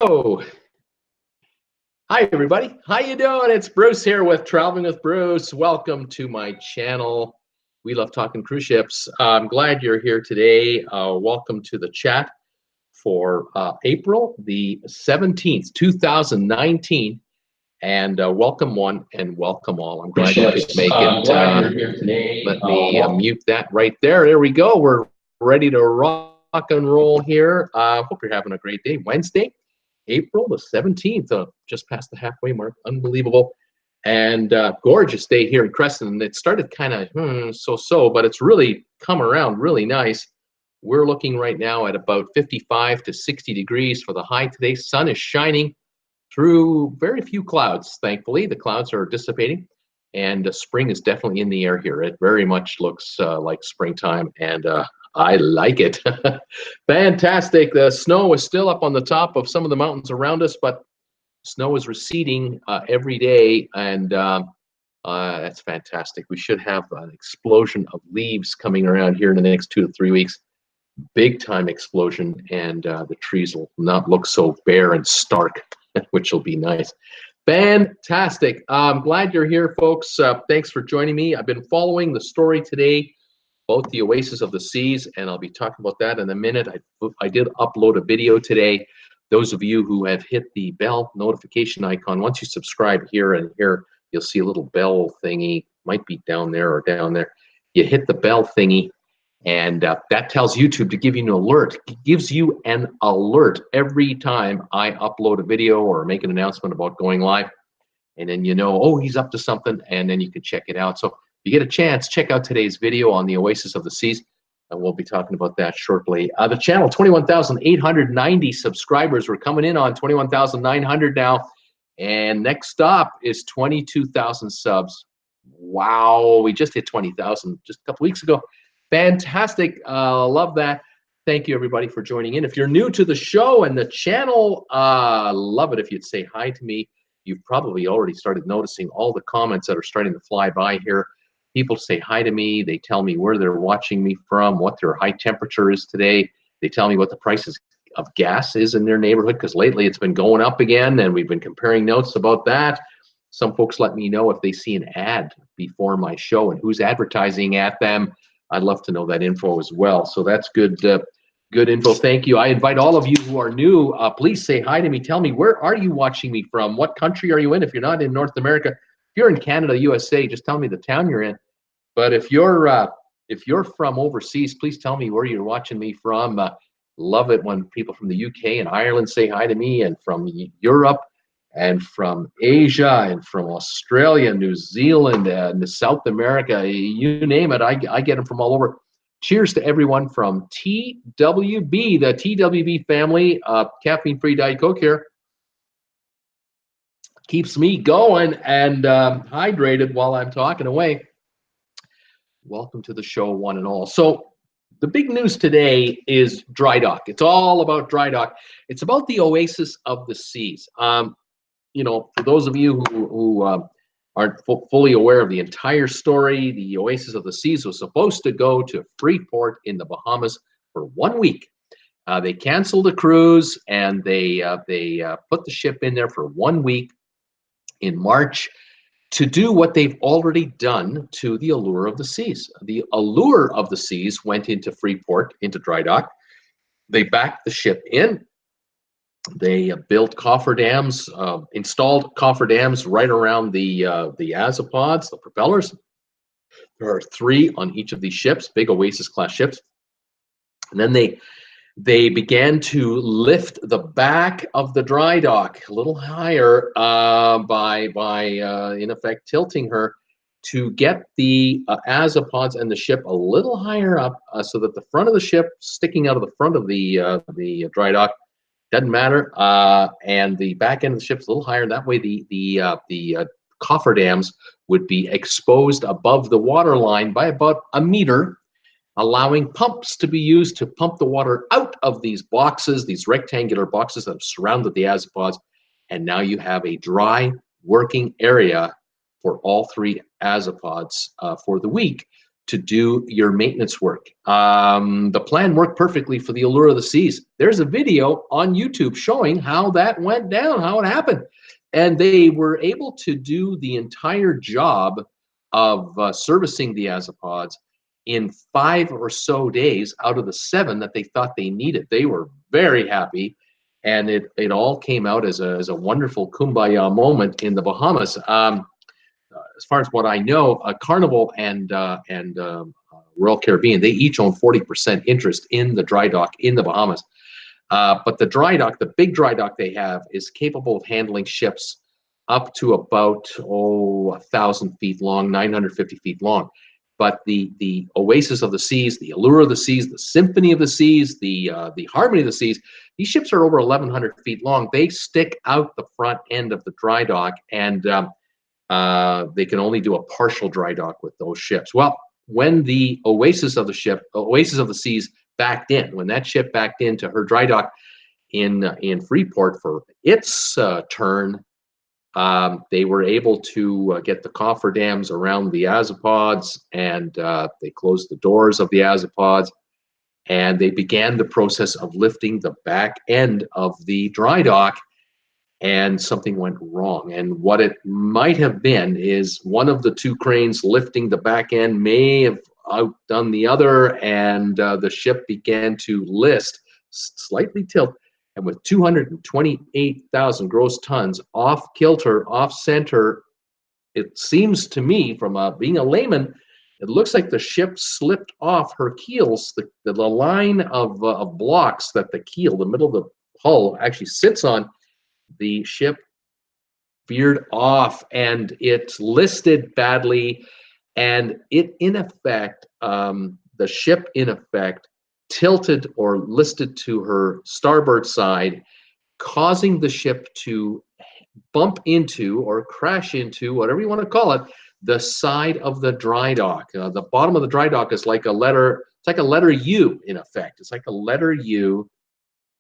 Oh, hi everybody. How you doing? It's Bruce here with Traveling with Bruce. Welcome to my channel. We love talking cruise ships. I'm glad you're here today. Welcome to the chat for April the 17th, 2019. And welcome one and welcome all. I'm glad you could make it. Glad you're here today. Let me mute that right there. There we go. We're ready to rock and roll here. Hope you're having a great day. Wednesday, April the 17th, just past the halfway mark. Unbelievable. And gorgeous day here in Creston. It started kind of so-so, but it's really come around really nice. We're looking right now at about 55 to 60 degrees for the high today. Sun is shining through very few clouds, thankfully. The clouds are dissipating, and spring is definitely in the air here. It very much looks like springtime, and I like it. Fantastic. The snow is still up on the top of some of the mountains around us, but snow is receding every day, and that's fantastic. We should have an explosion of leaves coming around here in the next 2 to 3 weeks. Big time explosion, and the trees will not look so bare and stark, which will be nice. Fantastic. I'm glad you're here, folks. Thanks for joining me. I've been following the story today, both the Oasis of the Seas, and I'll be talking about that in a minute. I did upload a video today. Those of you who have hit the bell notification icon, once you subscribe here and here, you'll see a little bell thingy, might be down there or down there. You hit the bell thingy, and that tells YouTube to give you an alert. It gives you an alert every time I upload a video or make an announcement about going live. And then you know, oh, he's up to something, and then you can check it out. So if you get a chance, check out today's video on the Oasis of the Seas, and we'll be talking about that shortly. The channel, 21,890 subscribers. We're coming in on 21,900 now. And next stop is 22,000 subs. Wow, we just hit 20,000 just a couple weeks ago. Fantastic. Love that. Thank you, everybody, for joining in. If you're new to the show and the channel, love it if you'd say hi to me. You've probably already started noticing all the comments that are starting to fly by here. People say hi to me. They tell me where they're watching me from, what their high temperature is today. They tell me what the prices of gas is in their neighborhood, because lately it's been going up again, and we've been comparing notes about that. Some folks let me know if they see an ad before my show and who's advertising at them. I'd love to know that info as well. So that's good. Good info. Thank you. I invite all of you who are new, please say hi to me. Tell me, where are you watching me from? What country are you in? If you're not in North America, if you're in Canada, USA, just tell me the town you're in. But if you're from overseas, please tell me where you're watching me from. Love it when people from the UK and Ireland say hi to me, and from Europe, and from Asia, and from Australia, New Zealand, and South America, you name it. I get them from all over. Cheers to everyone from TWB, the TWB family. Caffeine-free Diet Coke here. Keeps me going and hydrated while I'm talking away. Welcome to the show, one and all. So the big news today is dry dock. It's all about dry dock. It's about the Oasis of the Seas. You know, for those of you who aren't fully aware of the entire story, the Oasis of the Seas was supposed to go to Freeport in the Bahamas for 1 week. They canceled the cruise, and they put the ship in there for 1 week in March to do what they've already done to the Allure of the Seas. The Allure of the Seas went into Freeport, into dry dock. They backed the ship in. They built cofferdams, installed cofferdams right around the azipods, the propellers. There are 3 on each of these ships, big Oasis-class ships. And then they began to lift the back of the dry dock a little higher by in effect tilting her to get the azipods and the ship a little higher up, so that the front of the ship sticking out of the front of the dry dock. Doesn't matter, and the back end of the ship's a little higher. That way, the cofferdams would be exposed above the water line by about a meter, allowing pumps to be used to pump the water out of these boxes, these rectangular boxes that have surrounded the azipods. And now you have a dry working area for all 3 azipods for the week to do your maintenance work. The plan worked perfectly for the Allure of the Seas. There's a video on YouTube showing how that went down, how it happened. And they were able to do the entire job of servicing the azopods in 5 or so days out of the 7 that they thought they needed. They were very happy, and it all came out as a wonderful kumbaya moment in the Bahamas. As far as what I know, Carnival and Royal Caribbean, they each own 40% interest in the dry dock in the Bahamas. But the dry dock, the big dry dock they have, is capable of handling ships up to about 1,000 feet long, 950 feet long. But the Oasis of the Seas, the Allure of the Seas, the Symphony of the Seas, the Harmony of the Seas, these ships are over 1,100 feet long. They stick out the front end of the dry dock, and they can only do a partial dry dock with those ships. Well, when the Oasis of the Seas backed in, when that ship backed into her dry dock in Freeport for its turn, they were able to get the cofferdams around the azopods, and they closed the doors of the azopods, and they began the process of lifting the back end of the dry dock, and something went wrong. And what it might have been is one of the 2 cranes lifting the back end may have outdone the other, and the ship began to list, slightly tilt, and with 228,000 gross tons off kilter, off center, it seems to me, from being a layman, it looks like the ship slipped off her keels. The line of blocks that the keel, the middle of the hull, actually sits on, the ship veered off, and it listed badly, and it, in effect, the ship, in effect, tilted or listed to her starboard side, causing the ship to bump into or crash into, whatever you want to call it, the side of the dry dock. The bottom of the dry dock is like a letter, it's like a letter U, in effect. It's like a letter U,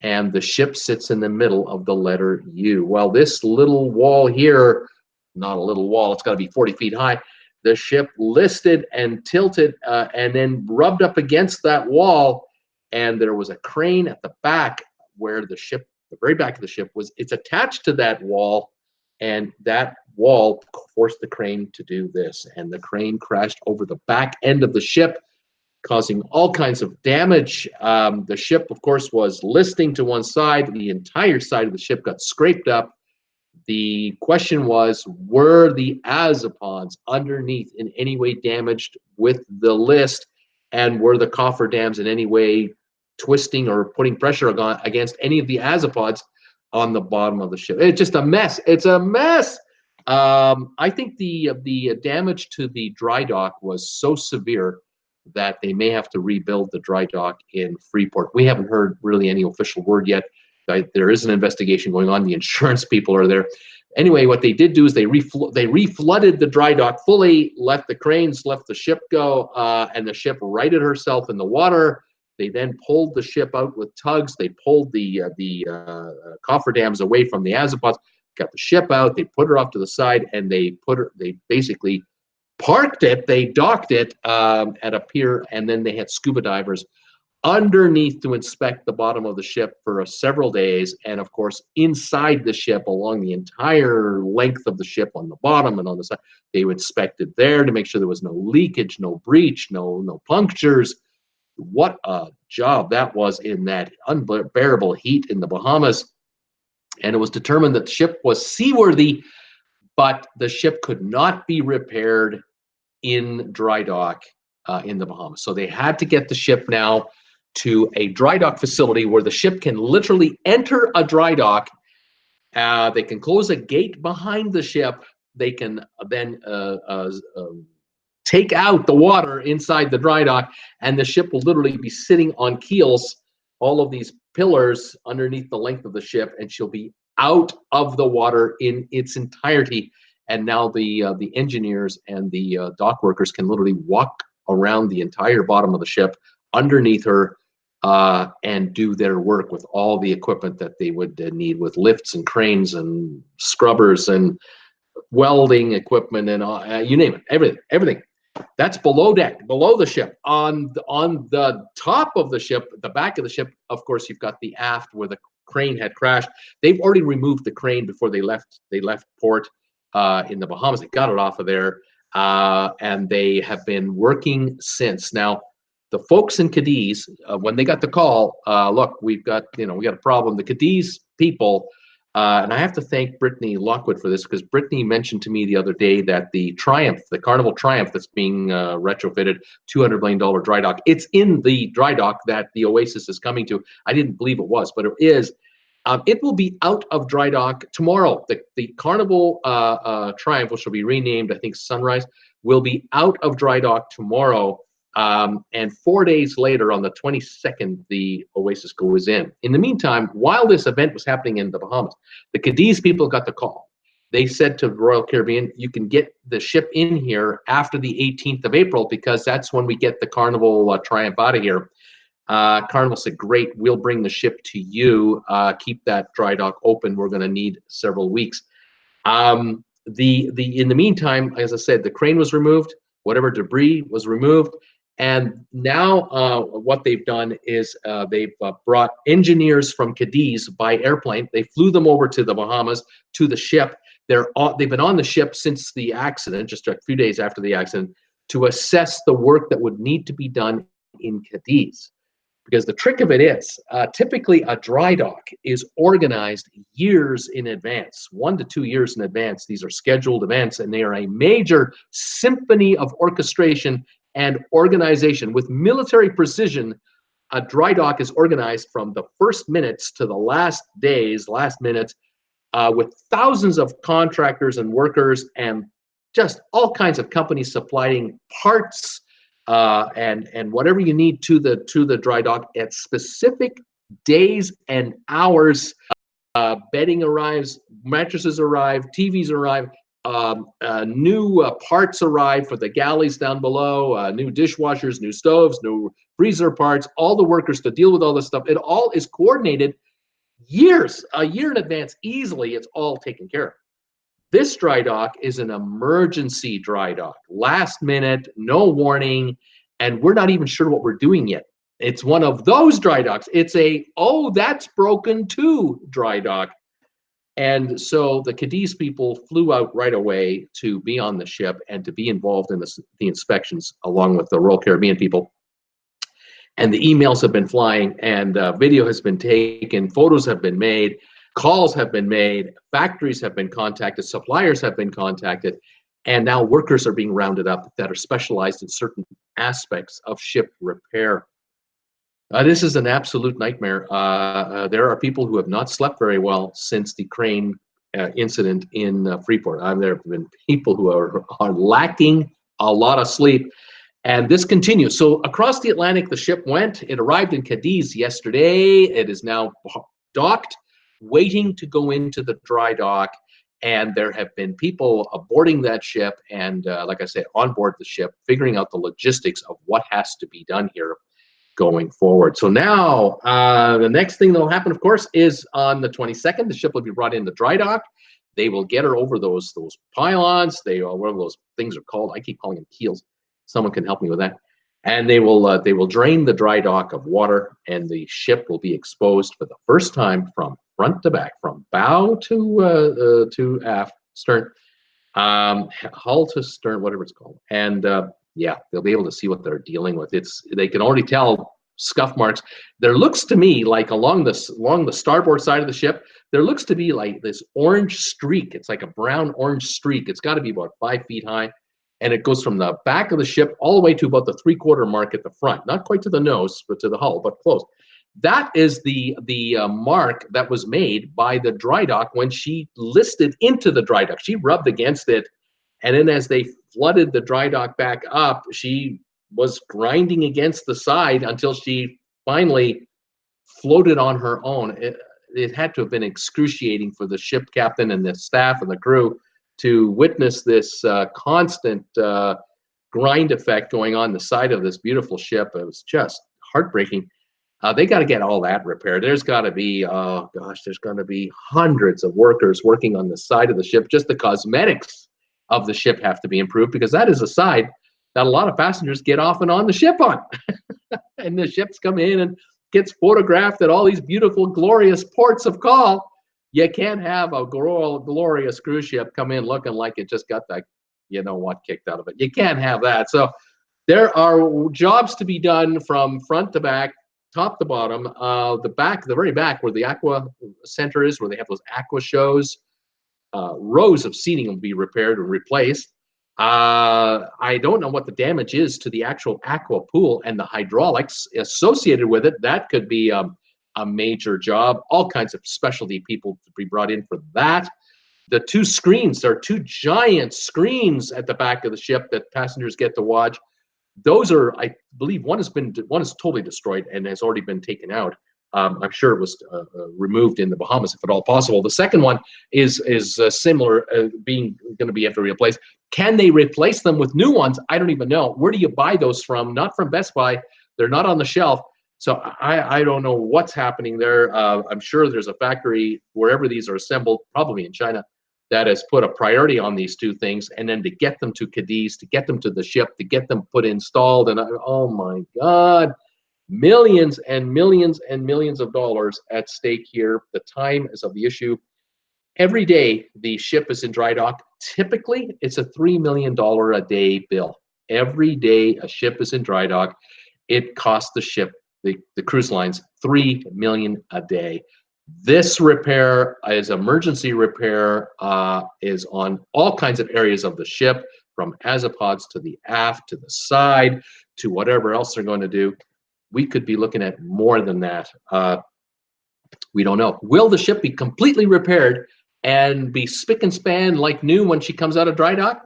and the ship sits in the middle of the letter U. Well, this little wall here, not a little wall, it's got to be 40 feet high. The ship listed and tilted and then rubbed up against that wall, and there was a crane at the back where the ship, the very back of the ship, was, it's attached to that wall, and that wall forced the crane to do this, and the crane crashed over the back end of the ship, causing all kinds of damage. The ship, of course, was listing to one side. The entire side of the ship got scraped up. The question was, were the azopods underneath in any way damaged with the list, and were the cofferdams in any way twisting or putting pressure against any of the azopods on the bottom of the ship? It's just a mess. It's a mess. I think the damage to the dry dock was so severe that they may have to rebuild the dry dock in Freeport. We haven't heard really any official word yet. There is an investigation going on. The insurance people are there. Anyway, what they did do is they reflooded the dry dock fully, let the cranes, let the ship go, and the ship righted herself in the water. They then pulled the ship out with tugs. They pulled the cofferdams away from the azopods, got the ship out. They put her off to the side, and they basically parked it. They docked it at a pier, and then they had scuba divers underneath to inspect the bottom of the ship for several days. And of course, inside the ship, along the entire length of the ship, on the bottom and on the side, they inspected there to make sure there was no leakage, no breach, no punctures. What a job that was in that unbearable heat in the Bahamas. And it was determined that the ship was seaworthy, but the ship could not be repaired in dry dock in the Bahamas. So they had to get the ship now to a dry dock facility where the ship can literally enter a dry dock. They can close a gate behind the ship. They can then take out the water inside the dry dock, and the ship will literally be sitting on keels, all of these pillars underneath the length of the ship, and she'll be out of the water in its entirety. And now the engineers and the dock workers can literally walk around the entire bottom of the ship underneath her and do their work with all the equipment that they would need, with lifts and cranes and scrubbers and welding equipment and you name it, everything. That's below deck, below the ship. On the top of the ship, the back of the ship, of course, you've got the aft where the crane had crashed. They've already removed the crane before they left port in the Bahamas. They got it off of there, and they have been working since. Now, the folks in Cadiz, when they got the call, look, we got a problem. The Cadiz people, and I have to thank Brittany Lockwood for this, because Brittany mentioned to me the other day that the Triumph, the Carnival Triumph that's being retrofitted, $200 million dry dock, it's in the dry dock that the Oasis is coming to. I didn't believe it was, but it is. It will be out of dry dock tomorrow. The Carnival Triumph, which will be renamed, I think, Sunrise, will be out of dry dock tomorrow. And 4 days later, on the 22nd, the Oasis goes in. In the meantime, while this event was happening in the Bahamas, the Cadiz people got the call. They said to Royal Caribbean, you can get the ship in here after the 18th of April, because that's when we get the Carnival Triumph out of here. Carnival said, great, we'll bring the ship to you. Keep that dry dock open. We're going to need several weeks. In the meantime, as I said, the crane was removed, whatever debris was removed. And now what they've done is they've brought engineers from Cadiz by airplane. They flew them over to the Bahamas, to the ship. They've been on the ship since the accident, just a few days after the accident, to assess the work that would need to be done in Cadiz. Because the trick of it is, typically a dry dock is organized years in advance, 1 to 2 years in advance. These are scheduled events, and they are a major symphony of orchestration and organization. With military precision, a dry dock is organized from the first minutes to the last days, last minutes, with thousands of contractors and workers, and just all kinds of companies supplying parts and whatever you need to the dry dock at specific days and hours. Bedding arrives, mattresses arrive, TVs arrive. New parts arrive for the galleys down below, new dishwashers, new stoves, new freezer parts, all the workers to deal with all this stuff. It all is coordinated a year in advance, easily. It's all taken care of. This dry dock is an emergency dry dock, last minute, no warning, and we're not even sure what we're doing yet. It's one of those dry docks. It's a, oh, that's broken too dry dock. And so the Cadiz people flew out right away to be on the ship and to be involved in the inspections, along with the Royal Caribbean people. And the emails have been flying, and video has been taken, photos have been made, calls have been made, factories have been contacted, suppliers have been contacted, and now workers are being rounded up that are specialized in certain aspects of ship repair. This is an absolute nightmare. There are people who have not slept very well since the crane incident in Freeport. There have been people who are lacking a lot of sleep, and this continues. So across the Atlantic, the ship went. It arrived in Cadiz yesterday. It is now docked, waiting to go into the dry dock. And there have been people aboarding that ship and, like I said, on board the ship, figuring out the logistics of what has to be done here going forward. So now the next thing that will happen, of course, is on the 22nd, the ship will be brought into dry dock. They will get her over those pylons. Whatever those things are called. I keep calling them keels. Someone can help me with that. And they will drain the dry dock of water, and the ship will be exposed for the first time from front to back, from bow to aft, stern, hull to stern, whatever it's called. And yeah, they'll be able to see what they're dealing with. They can already tell scuff marks. There looks to me like along the starboard side of the ship, there looks to be like this orange streak. It's like a brown orange streak. It's got to be about 5 feet high. And it goes from the back of the ship all the way to about the 3/4 mark at the front. Not quite to the nose, but to the hull, but close. That is the mark that was made by the dry dock when she listed into the dry dock. She rubbed against it, and then as they flooded the dry dock back up, she was grinding against the side until she finally floated on her own. It had to have been excruciating for the ship captain and the staff and the crew to witness this constant grind effect going on the side of this beautiful ship. It was just heartbreaking. They got to get all that repaired. There's got to be, oh gosh, there's going to be hundreds of workers working on the side of the ship. Just the cosmetics of the ship have to be improved, because that is a side that a lot of passengers get off and on the ship on. And the ships come in and gets photographed at all these beautiful, glorious ports of call. You can't have a glorious cruise ship come in looking like it just got that, you know what, kicked out of it. You can't have that. So there are jobs to be done from front to back, top to bottom. The back, the very back where the aqua center is, where they have those aqua shows, rows of seating will be repaired and replaced. I don't know what the damage is to the actual aqua pool and the hydraulics associated with it. That could be a major job. All kinds of specialty people to be brought in for that. The two screens, there are two giant screens at the back of the ship that passengers get to watch. Those are, I believe, one is totally destroyed and has already been taken out. I'm sure it was removed in the Bahamas, if at all possible. The second one is similar, being going to be have to replace. Can they replace them with new ones? I don't even know. Where do you buy those from? Not from Best Buy. They're not on the shelf. So I don't know what's happening there. I'm sure there's a factory wherever these are assembled, probably in China, that has put a priority on these two things, and then to get them to Cadiz, to get them to the ship, to get them installed, and oh my God, millions and millions and millions of dollars at stake here. The time is of the issue. Every day the ship is in dry dock, typically it's a $3 million a day bill. Every day a ship is in dry dock, it costs the ship, the cruise lines, $3 million a day. This repair is emergency repair, is on all kinds of areas of the ship, from azipods to the aft, to the side, to whatever else they're going to do. We could be looking at more than that. We don't know. Will the ship be completely repaired and be spick and span like new when she comes out of dry dock?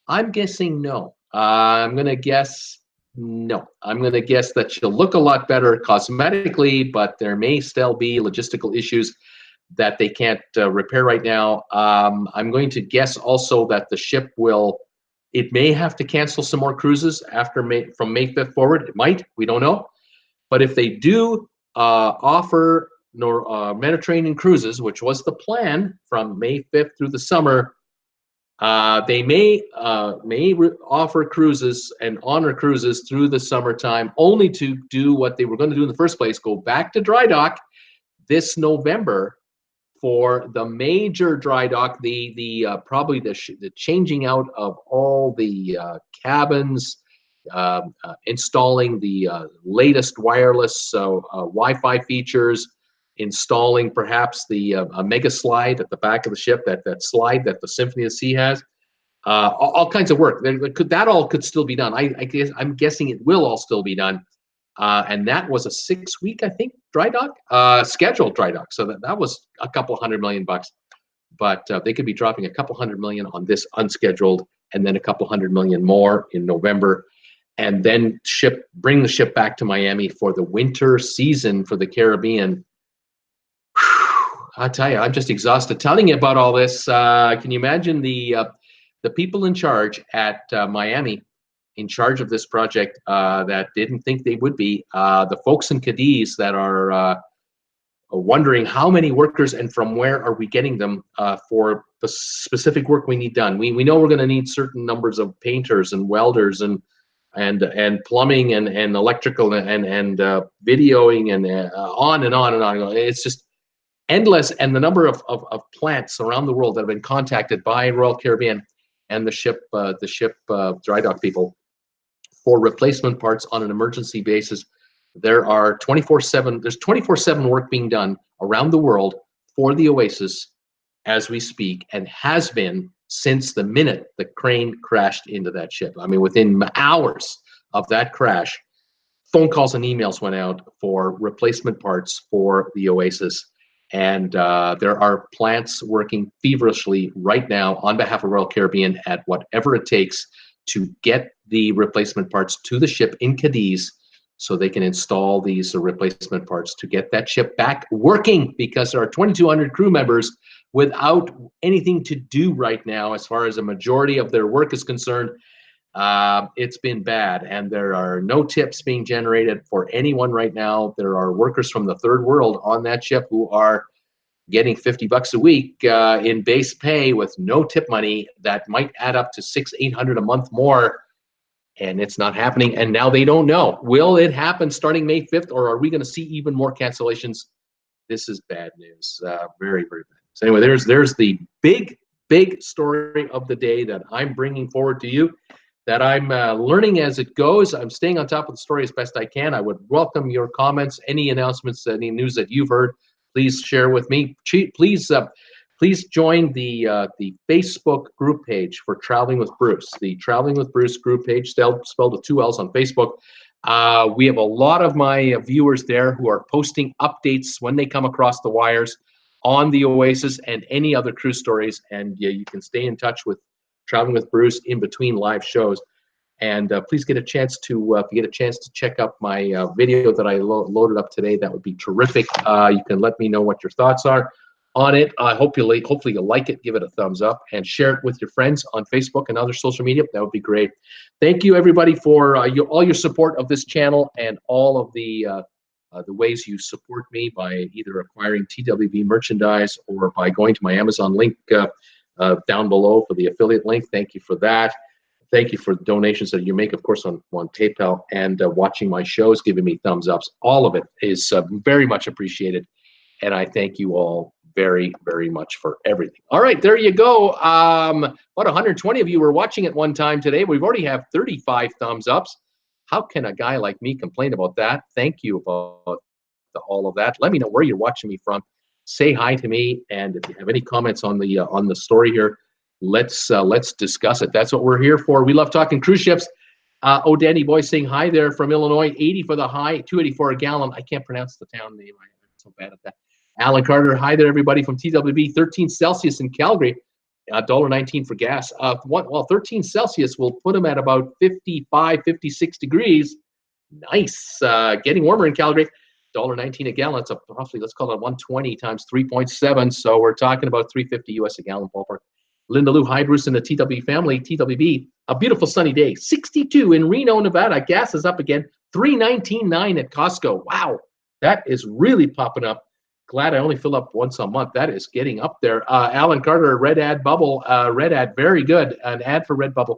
I'm guessing no. I'm going to guess no. I'm going to guess that she'll look a lot better cosmetically, but there may still be logistical issues that they can't repair right now. I'm going to guess also that the ship it may have to cancel some more cruises from May 5th forward. It might, we don't know. But if they do offer Mediterranean cruises, which was the plan from May 5th through the summer, they may offer cruises and honor cruises through the summertime, only to do what they were going to do in the first place, go back to dry dock this November for the major dry dock, probably the changing out of all the cabins, installing the latest wireless Wi-Fi features, installing perhaps the mega slide at the back of the ship, that slide that the Symphony of the Sea has. All kinds of work. That all could still be done. I'm guessing it will all still be done. And that was a 6-week, I think, dry dock, scheduled dry dock. So that was a couple $100 million bucks. But they could be dropping a couple $100 million on this unscheduled, and then a couple $100 million more in November, and then bring the ship back to Miami for the winter season for the Caribbean. I tell you, I'm just exhausted telling you about all this. Can you imagine the people in charge at Miami, in charge of this project, that didn't think they would be, the folks in Cadiz that are wondering how many workers and from where are we getting them for the specific work we need done. We know we're going to need certain numbers of painters and welders and plumbing and electrical and videoing and on and on and on. It's just endless, and the number of plants around the world that have been contacted by Royal Caribbean and the ship dry dock people for replacement parts on an emergency basis. There are 24/7 work being done around the world for the Oasis as we speak, and has been since the minute the crane crashed into that ship. I mean, within hours of that crash, phone calls and emails went out for replacement parts for the Oasis. And there are plants working feverishly right now on behalf of Royal Caribbean at whatever it takes to get the replacement parts to the ship in Cadiz, so they can install these replacement parts to get that ship back working, because there are 2,200 crew members without anything to do right now as far as a majority of their work is concerned. It's been bad, and there are no tips being generated for anyone right now. There are workers from the third world on that ship who are getting $50 a week in base pay with no tip money that might add up to $600-800 a month more. and it's not happening. And now they don't know. Will it happen starting May 5th, or are we going to see even more cancellations? This is bad news. Very, very bad. So anyway, there's the big story of the day that I'm bringing forward to you, that I'm learning as it goes. I'm staying on top of the story as best I can. I would welcome your comments, any announcements, any news that you've heard. Please share with me. Please join the Facebook group page for Traveling with Bruce. The Traveling with Bruce group page, spelled with 2 L's on Facebook. We have a lot of my viewers there who are posting updates when they come across the wires on the Oasis and any other cruise stories. And you can stay in touch with Traveling with Bruce in between live shows. And please get a chance to if you get a chance to check out my video that I loaded up today. That would be terrific. You can let me know what your thoughts are on it. Hopefully you'll like it, give it a thumbs up, and share it with your friends on Facebook and other social media. That would be great. Thank you, everybody, for all your support of this channel and all of the ways you support me by either acquiring TWB merchandise or by going to my Amazon link down below for the affiliate link. Thank you for that. Thank you for the donations that you make, of course, on PayPal, and watching my shows, giving me thumbs ups. All of it is very much appreciated, and I thank you all very, very much for everything. All right, there you go. About 120 of you were watching at one time today. We've already have 35 thumbs ups. How can a guy like me complain about that? Thank you about all of that. Let me know where you're watching me from. Say hi to me, and if you have any comments on the story here, let's discuss it. That's what we're here for. We love talking cruise ships. Oh, Danny Boy saying hi there from Illinois. 80 for the high, 284 a gallon. I can't pronounce the town name. I'm so bad at that. Alan Carter, hi there, everybody from TWB. 13 Celsius in Calgary. $1.19 for gas. 13 Celsius will put them at about 55, 56 degrees. Nice. Getting warmer in Calgary. $1.19 a gallon. That's roughly, let's call it 120 times 3.7. So we're talking about 350 US a gallon ballpark. Linda Lou, hi Bruce and the TWB family. TWB, a beautiful sunny day. 62 in Reno, Nevada. Gas is up again. $3.19.9 at Costco. Wow, that is really popping up. Glad I only fill up once a month. That is getting up there. Alan Carter, Red Ad Bubble. Red Ad, very good. An ad for RedBubble.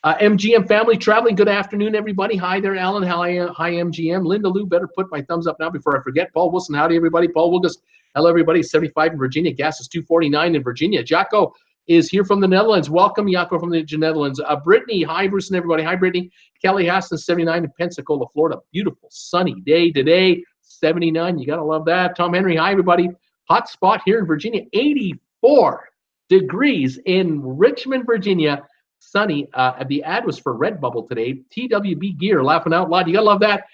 MGM family traveling. Good afternoon, everybody. Hi there, Alan. Hi, MGM. Linda Lou, better put my thumbs up now before I forget. Paul Wilson, howdy, everybody. Paul Wilgus, hello, everybody. 75 in Virginia. Gas is $2.49 in Virginia. Jacko is here from the Netherlands. Welcome, Jacko from the Netherlands. Brittany, hi, Bruce and everybody. Hi, Brittany. Kelly Haston, 79 in Pensacola, Florida. Beautiful sunny day today. 79, you gotta love that. Tom Henry, hi everybody. Hot spot here in Virginia, 84 degrees in Richmond, Virginia. Sunny. The ad was for RedBubble today. TWB gear, laughing out loud. You gotta love that.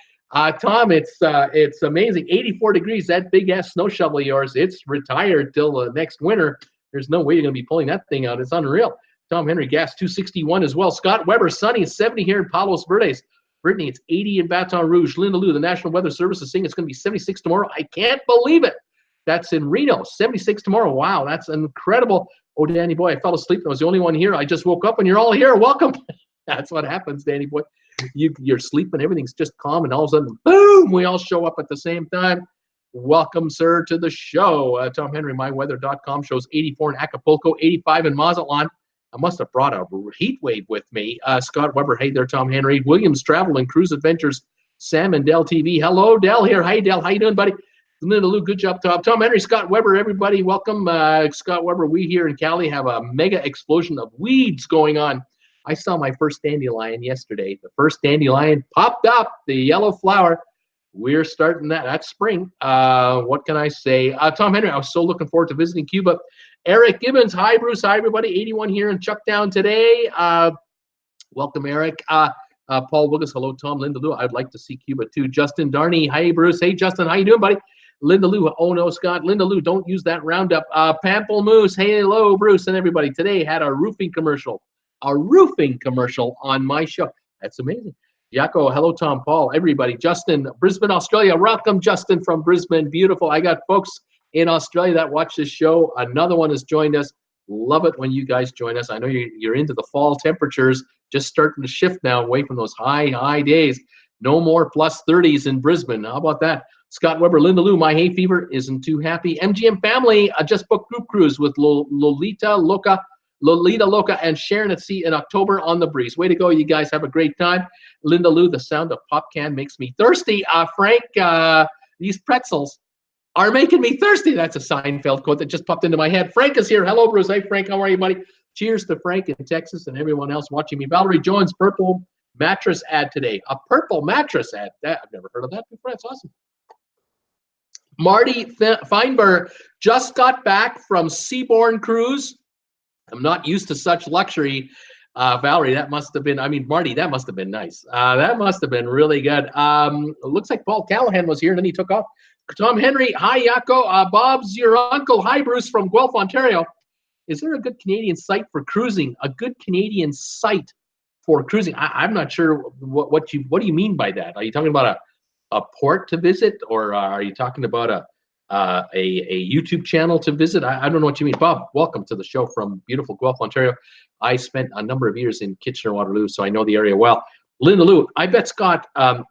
Tom, it's amazing. 84 degrees. That big ass snow shovel of yours, it's retired till next winter. There's no way you're gonna be pulling that thing out. It's unreal. Tom Henry, gas 261 as well. Scott Weber, sunny, 70 here in Palos Verdes. Brittany, it's 80 in Baton Rouge. Linda Lou, the National Weather Service is saying it's going to be 76 tomorrow. I can't believe it. That's in Reno, 76 tomorrow. Wow, that's incredible. Oh, Danny Boy, I fell asleep. I was the only one here. I just woke up and you're all here. Welcome. That's what happens, Danny Boy. You're sleeping, everything's just calm, and all of a sudden, boom, we all show up at the same time. Welcome, sir, to the show. Tom Henry, myweather.com shows 84 in Acapulco, 85 in Mazatlan. I must have brought a heat wave with me. Scott Weber, hey there, Tom Henry. Williams Travel and Cruise Adventures, Sam and Dell TV. Hello, Dell here. Hi, Dell. How you doing, buddy? Linda Lou, good job, Tom. Tom Henry, Scott Weber, everybody, welcome. Scott Weber, we here in Cali have a mega explosion of weeds going on. I saw my first dandelion yesterday. The first dandelion popped up, the yellow flower. We're starting that. That's spring. What can I say? Tom Henry, I was so looking forward to visiting Cuba. Eric Gibbons, hi, Bruce. Hi, everybody. 81 here in Chucktown today. Welcome, Eric. Paul Wilgus, hello, Tom. Linda Lou, I'd like to see Cuba, too. Justin Darney, hi, Bruce. Hey, Justin, how you doing, buddy? Linda Lou, oh, no, Scott. Linda Lou, don't use that Roundup. Pamplemousse, hey, hello, Bruce and everybody. Today had a roofing commercial on my show. That's amazing. Yako, hello, Tom, Paul, everybody. Justin, Brisbane, Australia. Welcome, Justin, from Brisbane. Beautiful. I got folks in Australia that watch this show. Another one has joined us. Love it when you guys join us. I know you're into the fall temperatures, just starting to shift now away from those high days. No more plus 30s in Brisbane. How about that? Scott Weber, Linda Lou, my hay fever isn't too happy. MGM family, just booked group cruise with Lolita Loca Lolita Loca, and Sharon at Sea in October on the breeze. Way to go, you guys. Have a great time. Linda Lou, the sound of pop can makes me thirsty. Frank, these pretzels are making me thirsty. That's a Seinfeld quote that just popped into my head. Frank is here. Hello, Bruce. Hey, Frank. How are you, buddy? Cheers to Frank in Texas and everyone else watching me. Valerie Jones, purple mattress ad today. A purple mattress ad. I've never heard of that before. That's awesome. Marty Feinberg just got back from Seabourn Cruise. I'm not used to such luxury. Valerie, that must have been, Marty, that must have been nice. That must have been really good. It looks like Paul Callahan was here and then he took off. Tom Henry, hi, Yako. Bob's your uncle. Hi, Bruce from Guelph, Ontario. Is there a good Canadian site for cruising? A good Canadian site for cruising? I'm not sure what do you mean by that? Are you talking about a port to visit, or are you talking about a YouTube channel to visit? I don't know what you mean. Bob, welcome to the show from beautiful Guelph, Ontario. I spent a number of years in Kitchener-Waterloo, so I know the area well. Linda Lou, I bet Scott,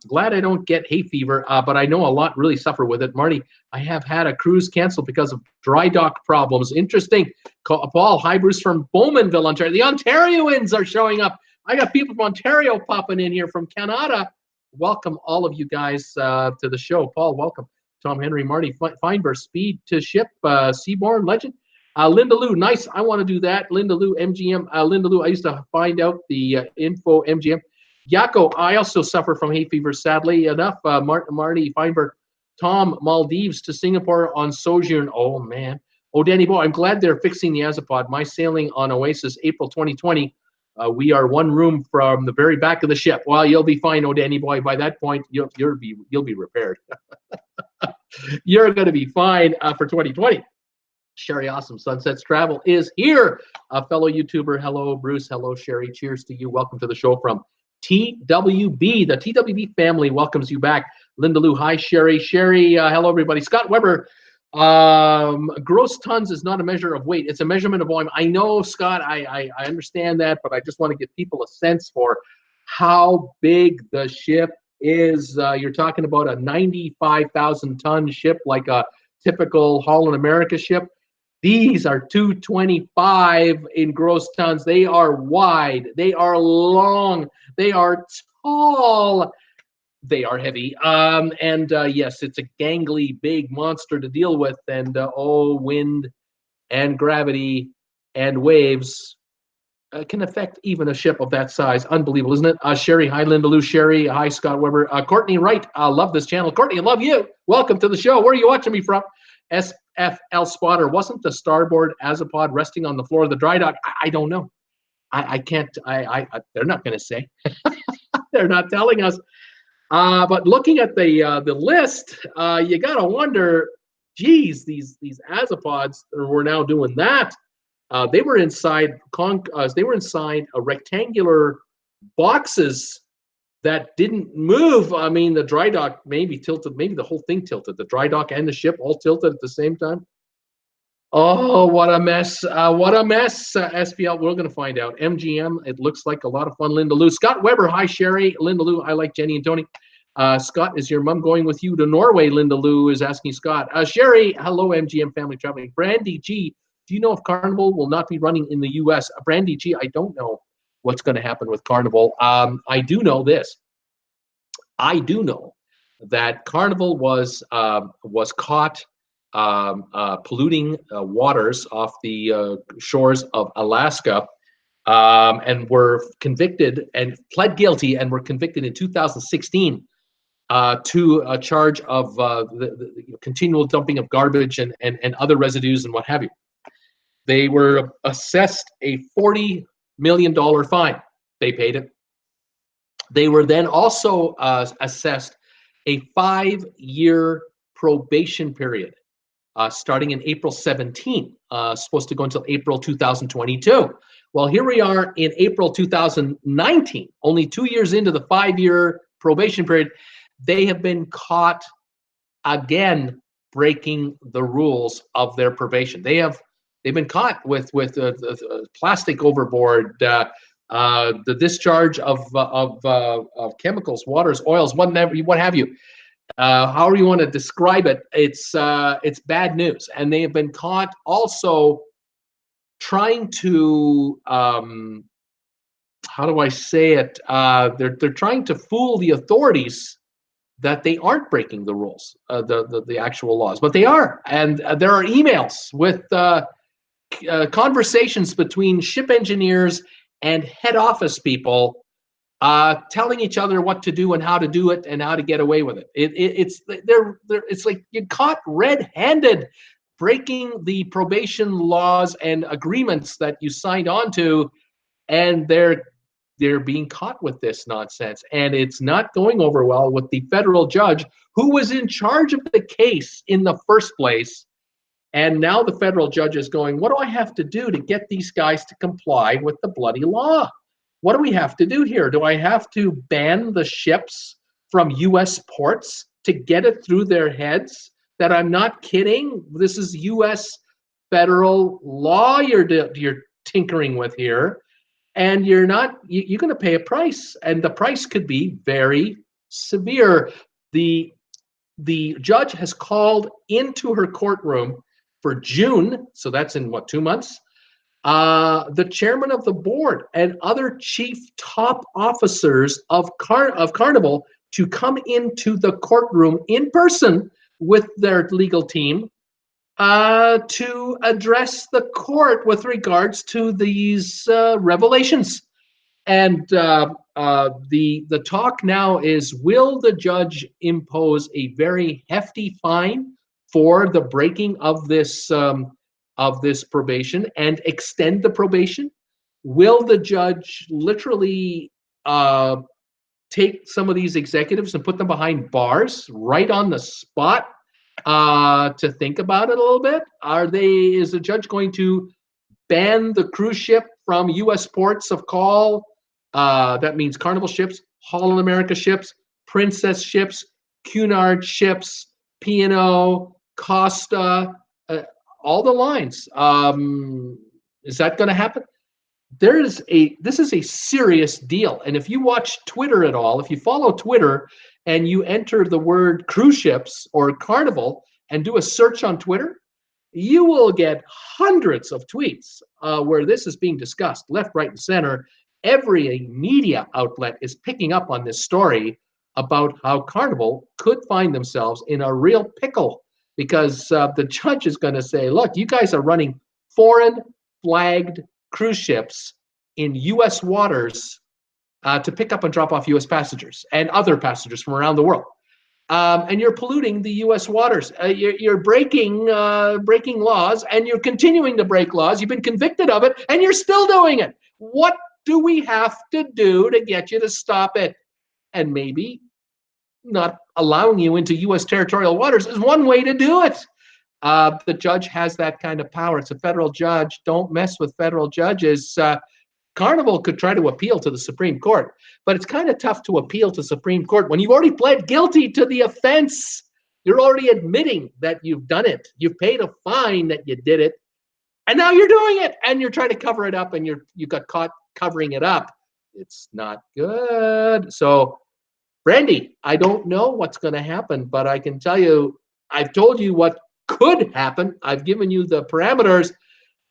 glad I don't get hay fever, but I know a lot really suffer with it. Marty, I have had a cruise canceled because of dry dock problems. Interesting. Paul, hi, Bruce from Bowmanville, Ontario. The Ontarians are showing up. I got people from Ontario popping in here from Canada. Welcome all of you guys to the show. Paul, welcome. Tom Henry, Marty Feinberg, speed to ship, Seabourn legend. Linda Lou, nice. I want to do that. Linda Lou, MGM. Linda Lou, I used to find out the info, MGM. Yako, I also suffer from hay fever, sadly enough. Marty Feinberg, Tom, Maldives to Singapore on sojourn. Oh, man. Oh, Danny Boy, I'm glad they're fixing the Azipod. My sailing on Oasis, April 2020. We are one room from the very back of the ship. Well, you'll be fine, oh, Danny Boy. By that point, you'll be repaired. You're going to be fine for 2020. Sherry Awesome Sunsets Travel is here. A fellow YouTuber. Hello, Bruce. Hello, Sherry. Cheers to you. Welcome to the show from TWB. The TWB family welcomes you back. Linda Lou, hi, Sherry. Sherry, hello, everybody. Scott Weber, gross tons is not a measure of weight. It's a measurement of volume. I know, Scott, I understand that, but I just want to give people a sense for how big the ship is. You're talking about a 95,000-ton ship, like a typical Holland America ship. These are 225 in gross tons. They are wide. They are long. They are tall. They are heavy. Yes, it's a gangly, big monster to deal with. And wind and gravity and waves can affect even a ship of that size. Unbelievable, isn't it? Sherry, hi, Linda Lou. Sherry, hi, Scott Weber. Courtney Wright, I love this channel. Courtney, I love you. Welcome to the show. Where are you watching me from? SFL Spotter, wasn't the starboard Azipod resting on the floor of the dry dock? I don't know. I can't. They're not going to say. They're not telling us. But looking at the list, you got to wonder, geez, these Azipods were now doing that. They were inside rectangular boxes that didn't move. I mean, the dry dock maybe tilted, maybe the whole thing tilted. The dry dock and the ship all tilted at the same time. Oh, what a mess. What a mess. SPL, we're going to find out. MGM, it looks like a lot of fun. Linda Lou. Scott Weber, hi, Sherry. Linda Lou, I like Jenny and Tony. Scott, is your mom going with you to Norway? Linda Lou is asking Scott. Sherry, hello, MGM family traveling. Brandy G, do you know if Carnival will not be running in the U.S.? Brandy G, I don't know what's going to happen with Carnival. I do know this. I do know that Carnival was caught polluting waters off the shores of Alaska, and were convicted and pled guilty and were convicted in 2016 to a charge of the continual dumping of garbage and other residues and what have you. They were assessed a $40 million fine. They paid it. They were then also assessed a 5-year probation period, starting in April 17, supposed to go until April 2022. Well, here we are in April 2019, only 2 years into the 5-year probation period. They have been caught again breaking the rules of their probation. They've been caught with plastic overboard, the discharge of chemicals, waters, oils, what have you. However you want to describe it, it's bad news. And they have been caught also trying to how do I say it? They're trying to fool the authorities that they aren't breaking the rules, the actual laws, but they are. And there are emails with conversations between ship engineers and head office people telling each other what to do and how to do it and how to get away with it. It's like you're caught red-handed breaking the probation laws and agreements that you signed on to, and they're being caught with this nonsense, and it's not going over well with the federal judge who was in charge of the case in the first place. And now the federal judge is going, what do I have to do to get these guys to comply with the bloody law? What do we have to do here? Do I have to ban the ships from U.S. ports to get it through their heads that I'm not kidding? This is U.S. federal law you're tinkering with here. And you're going to pay a price, and the price could be very severe. The judge has called into her courtroom for June, so that's in what, 2 months, the chairman of the board and other chief top officers of Carnival to come into the courtroom in person with their legal team to address the court with regards to these revelations. And the talk now is, will the judge impose a very hefty fine for the breaking of this probation and extend the probation? Will the judge literally take some of these executives and put them behind bars right on the spot? To think about it a little bit, is the judge going to ban the cruise ship from U.S. ports of call? That means Carnival ships, Holland America ships, Princess ships, Cunard ships, P&O, Costa, all the lines. Is that going to happen? This is a serious deal. And if you watch Twitter at all, if you follow Twitter and you enter the word cruise ships or Carnival and do a search on Twitter, you will get hundreds of tweets where this is being discussed left, right, and center. Every media outlet is picking up on this story about how Carnival could find themselves in a real pickle because the judge is going to say, look, you guys are running foreign flagged cruise ships in U.S. waters to pick up and drop off U.S. passengers and other passengers from around the world. And you're polluting the U.S. waters. You're breaking laws, and you're continuing to break laws. You've been convicted of it, and you're still doing it. What do we have to do to get you to stop it? And maybe not allowing you into U.S. territorial waters is one way to do it. The judge has that kind of power. It's a federal judge. Don't mess with federal judges. Carnival could try to appeal to the Supreme Court, but it's kind of tough to appeal to Supreme Court when you've already pled guilty to the offense. You're already admitting that you've done it. You've paid a fine that you did it, and now you're doing it, and you're trying to cover it up, and you got caught covering it up. It's not good. So, Brandy, I don't know what's going to happen, but I can tell you, I've told you what could happen. I've given you the parameters.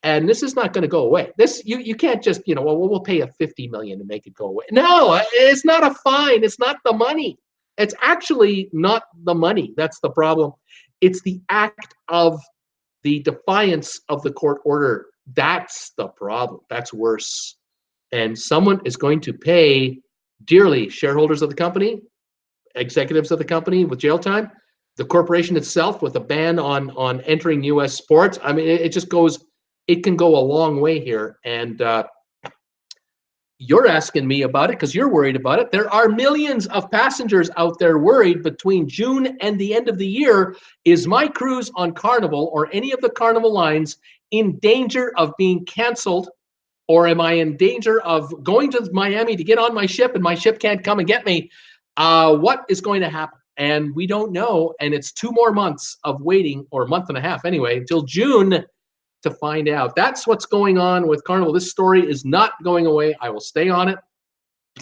And this is not going to go away. This you can't just, well, we'll pay a $50 million to make it go away. No, it's not a fine. It's not the money. It's actually not the money. That's the problem. It's the act of the defiance of the court order. That's the problem. That's worse. And someone is going to pay dearly. Shareholders of the company, executives of the company with jail time, the corporation itself with a ban on entering U.S. ports. I mean, it just goes. It can go a long way here, and you're asking me about it because you're worried about it. There are millions of passengers out there worried between June and the end of the year. Is my cruise on Carnival or any of the Carnival lines in danger of being canceled, or am I in danger of going to Miami to get on my ship and my ship can't come and get me? What is going to happen? And we don't know, and it's 2 more months of waiting, or a month and a half anyway, until June to find out. That's what's going on with Carnival. This story is not going away. I will stay on it.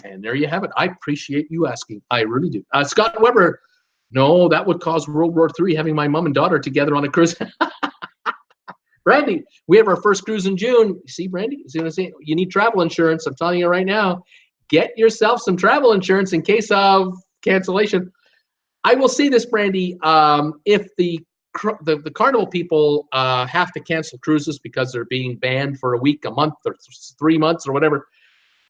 And there you have it. I appreciate you asking. I really do. Scott Weber, no, that would cause World War III, having my mom and daughter together on a cruise. Brandy, we have our first cruise in June. You see, Brandy, is going to say you need travel insurance. I'm telling you right now, get yourself some travel insurance in case of cancellation. I will say this, Brandy, if the Carnival people have to cancel cruises because they're being banned for a week, a month, or 3 months, or whatever,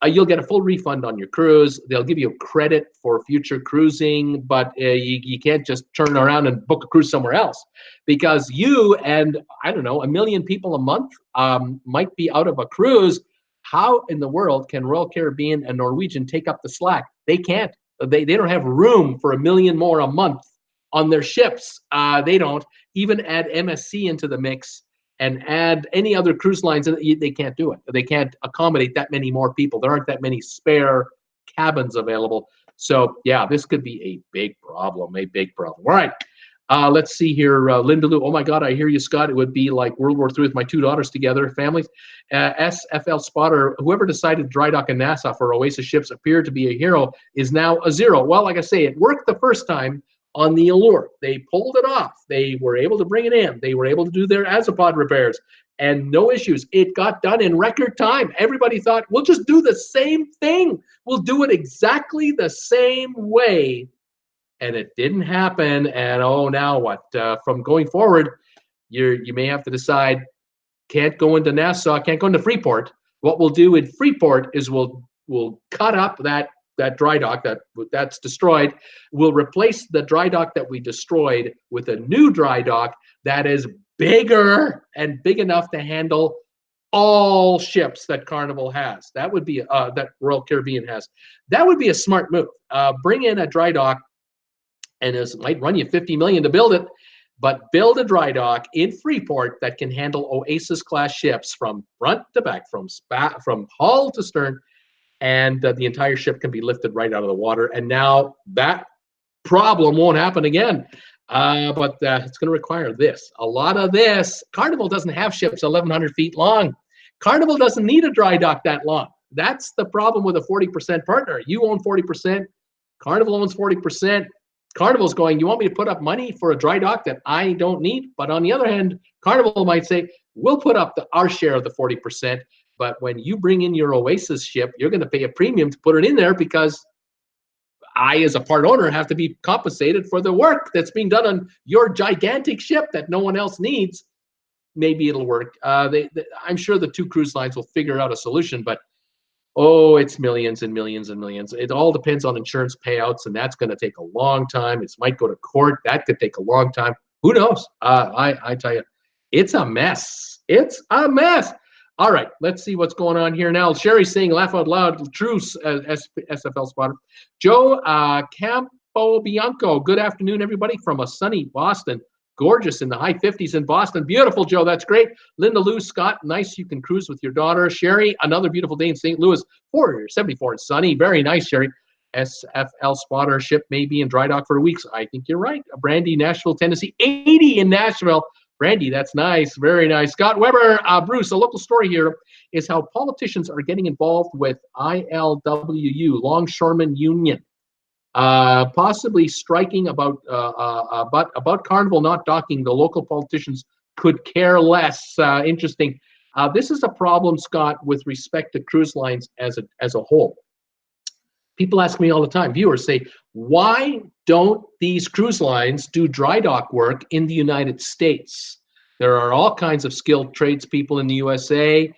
you'll get a full refund on your cruise. They'll give you credit for future cruising, but you can't just turn around and book a cruise somewhere else, because you and, I don't know, 1 million people a month might be out of a cruise. How in the world can Royal Caribbean and Norwegian take up the slack? They can't. They don't have room for 1 million more a month on their ships. They don't. Even add MSC into the mix and add any other cruise lines, they can't do it. They can't accommodate that many more people. There aren't that many spare cabins available. So yeah, this could be a big problem, All right, let's see here. Linda Lou, oh my God, I hear you, Scott. It would be like World War III with my 2 daughters together, families. SFL spotter, whoever decided to dry dock in Nassau for Oasis ships appeared to be a hero is now a zero. Well, like I say, it worked the first time on the Allure. They pulled it off. They were able to bring it in. They were able to do their azopod repairs and no issues. It got done in record time. Everybody thought, we'll just do the same thing. We'll do it exactly the same way. And it didn't happen. And oh, now what? From going forward, you may have to decide, can't go into Nassau, can't go into Freeport. What we'll do in Freeport is we'll cut up that dry dock that's destroyed. We'll replace the dry dock that we destroyed with a new dry dock that is bigger and big enough to handle all ships that Carnival has. That would be that Royal Caribbean has. That would be a smart move. Bring in a dry dock, and it might run you $50 million to build it, but build a dry dock in Freeport that can handle Oasis class ships from front to back, from hull to stern, and the entire ship can be lifted right out of the water. And now that problem won't happen again. But it's going to require this. A lot of this. Carnival doesn't have ships 1,100 feet long. Carnival doesn't need a dry dock that long. That's the problem with a 40% partner. You own 40%. Carnival owns 40%. Carnival's going, you want me to put up money for a dry dock that I don't need? But on the other hand, Carnival might say, we'll put up our share of the 40%. But when you bring in your Oasis ship, you're going to pay a premium to put it in there, because I, as a part owner, have to be compensated for the work that's being done on your gigantic ship that no one else needs. Maybe it'll work. I'm sure the 2 cruise lines will figure out a solution, but oh, it's millions and millions and millions. It all depends on insurance payouts, and that's going to take a long time. It might go to court. That could take a long time. Who knows? I tell you, it's a mess. It's a mess. All right, let's see what's going on here now. Sherry's saying, laugh out loud, truce, SFL spotter. Joe Campo Bianco, good afternoon, everybody, from a sunny Boston. Gorgeous in the high 50s in Boston. Beautiful, Joe, that's great. Linda Lou, Scott, nice, you can cruise with your daughter. Sherry, another beautiful day in St. Louis, 74 and sunny. Very nice, Sherry. SFL spotter ship may be in dry dock for weeks. I think you're right. Brandy, Nashville, Tennessee, 80 in Nashville. Brandy, that's nice. Very nice. Scott Weber, Bruce, a local story here is how politicians are getting involved with ILWU, Longshoremen Union, possibly striking about Carnival not docking. The local politicians could care less. Interesting. This is a problem, Scott, with respect to cruise lines as a whole. People ask me all the time, viewers say, why don't these cruise lines do dry dock work in the United States? There are all kinds of skilled tradespeople in the USA.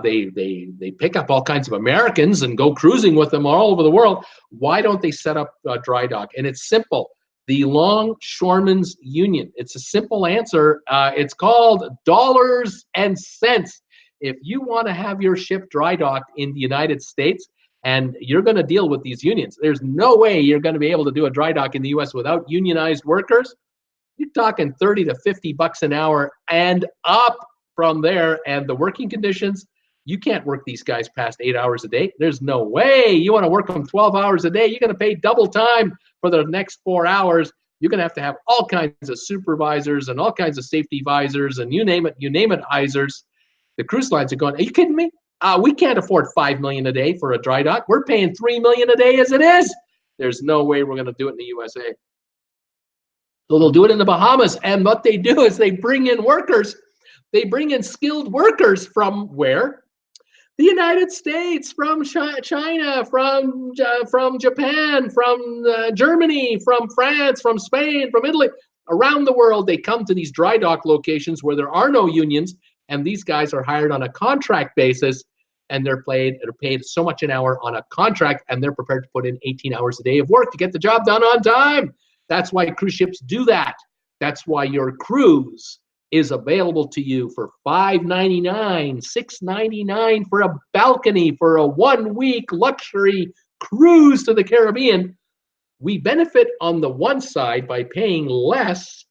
They pick up all kinds of Americans and go cruising with them all over the world. Why don't they set up a dry dock? And it's simple. The Longshoremen's Union. It's a simple answer. It's called dollars and cents. If you want to have your ship dry docked in the United States, and you're going to deal with these unions, there's no way you're going to be able to do a dry dock in the U.S. without unionized workers. You're talking $30 to $50 an hour and up from there. And the working conditions, you can't work these guys past 8 hours a day. There's no way. You want to work them 12 hours a day, you're going to pay double time for the next 4 hours. You're going to have all kinds of supervisors and all kinds of safety visors and you name it, Izers. The cruise lines are going, are you kidding me? We can't afford $5 million a day for a dry dock. We're paying $3 million a day as it is. There's no way we're going to do it in the USA. So they'll do it in the Bahamas. And what they do is they bring in workers. They bring in skilled workers from where? The United States, from China, from Japan, from Germany, from France, from Spain, from Italy. Around the world, they come to these dry dock locations where there are no unions, and these guys are hired on a contract basis, and they're paid so much an hour on a contract, and they're prepared to put in 18 hours a day of work to get the job done on time. That's why cruise ships do that. That's why your cruise is available to you for $5.99, $6.99 for a balcony for a 1-week luxury cruise to the Caribbean. We benefit on the one side by paying less,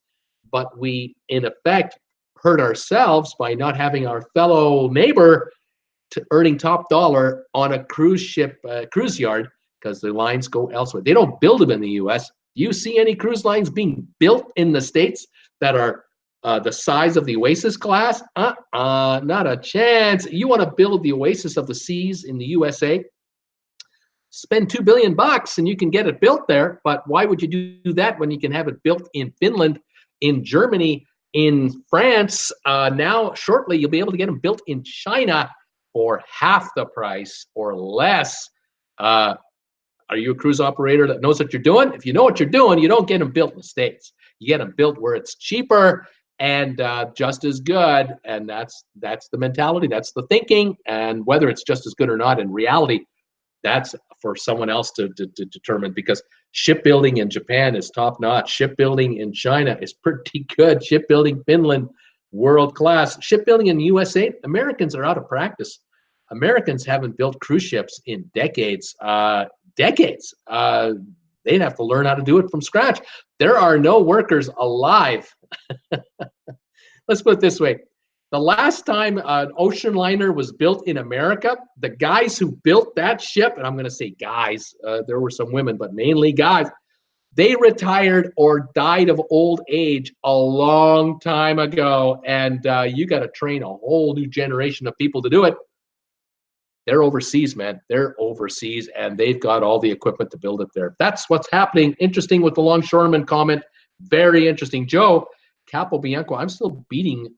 but we, in effect, hurt ourselves by not having our fellow neighbor earning top dollar on a cruise ship, cruise yard, because the lines go elsewhere. They don't build them in the U.S. Do you see any cruise lines being built in the States that are the size of the Oasis class? Not a chance. You want to build the Oasis of the Seas in the USA? Spend $2 billion and you can get it built there. But why would you do that when you can have it built in Finland, in Germany, in France? Now, shortly, you'll be able to get them built in China for half the price or less. Are you a cruise operator that knows what you're doing? If you know what you're doing, you don't get them built in the States. You get them built where it's cheaper and just as good. And that's the mentality. That's the thinking. And whether it's just as good or not in reality, that's for someone else to determine, because shipbuilding in Japan is top notch. Shipbuilding in China is pretty good. Shipbuilding Finland, world class. Shipbuilding in the USA, Americans are out of practice. Americans haven't built cruise ships in decades. They'd have to learn how to do it from scratch. There are no workers alive. Let's put it this way. The last time an ocean liner was built in America, the guys who built that ship, and I'm going to say guys, there were some women, but mainly guys, they retired or died of old age a long time ago. And you got to train a whole new generation of people to do it. They're overseas, man. They're overseas, and they've got all the equipment to build it there. That's what's happening. Interesting with the longshoreman comment. Very interesting. Joe Capobianco, I'm still betting.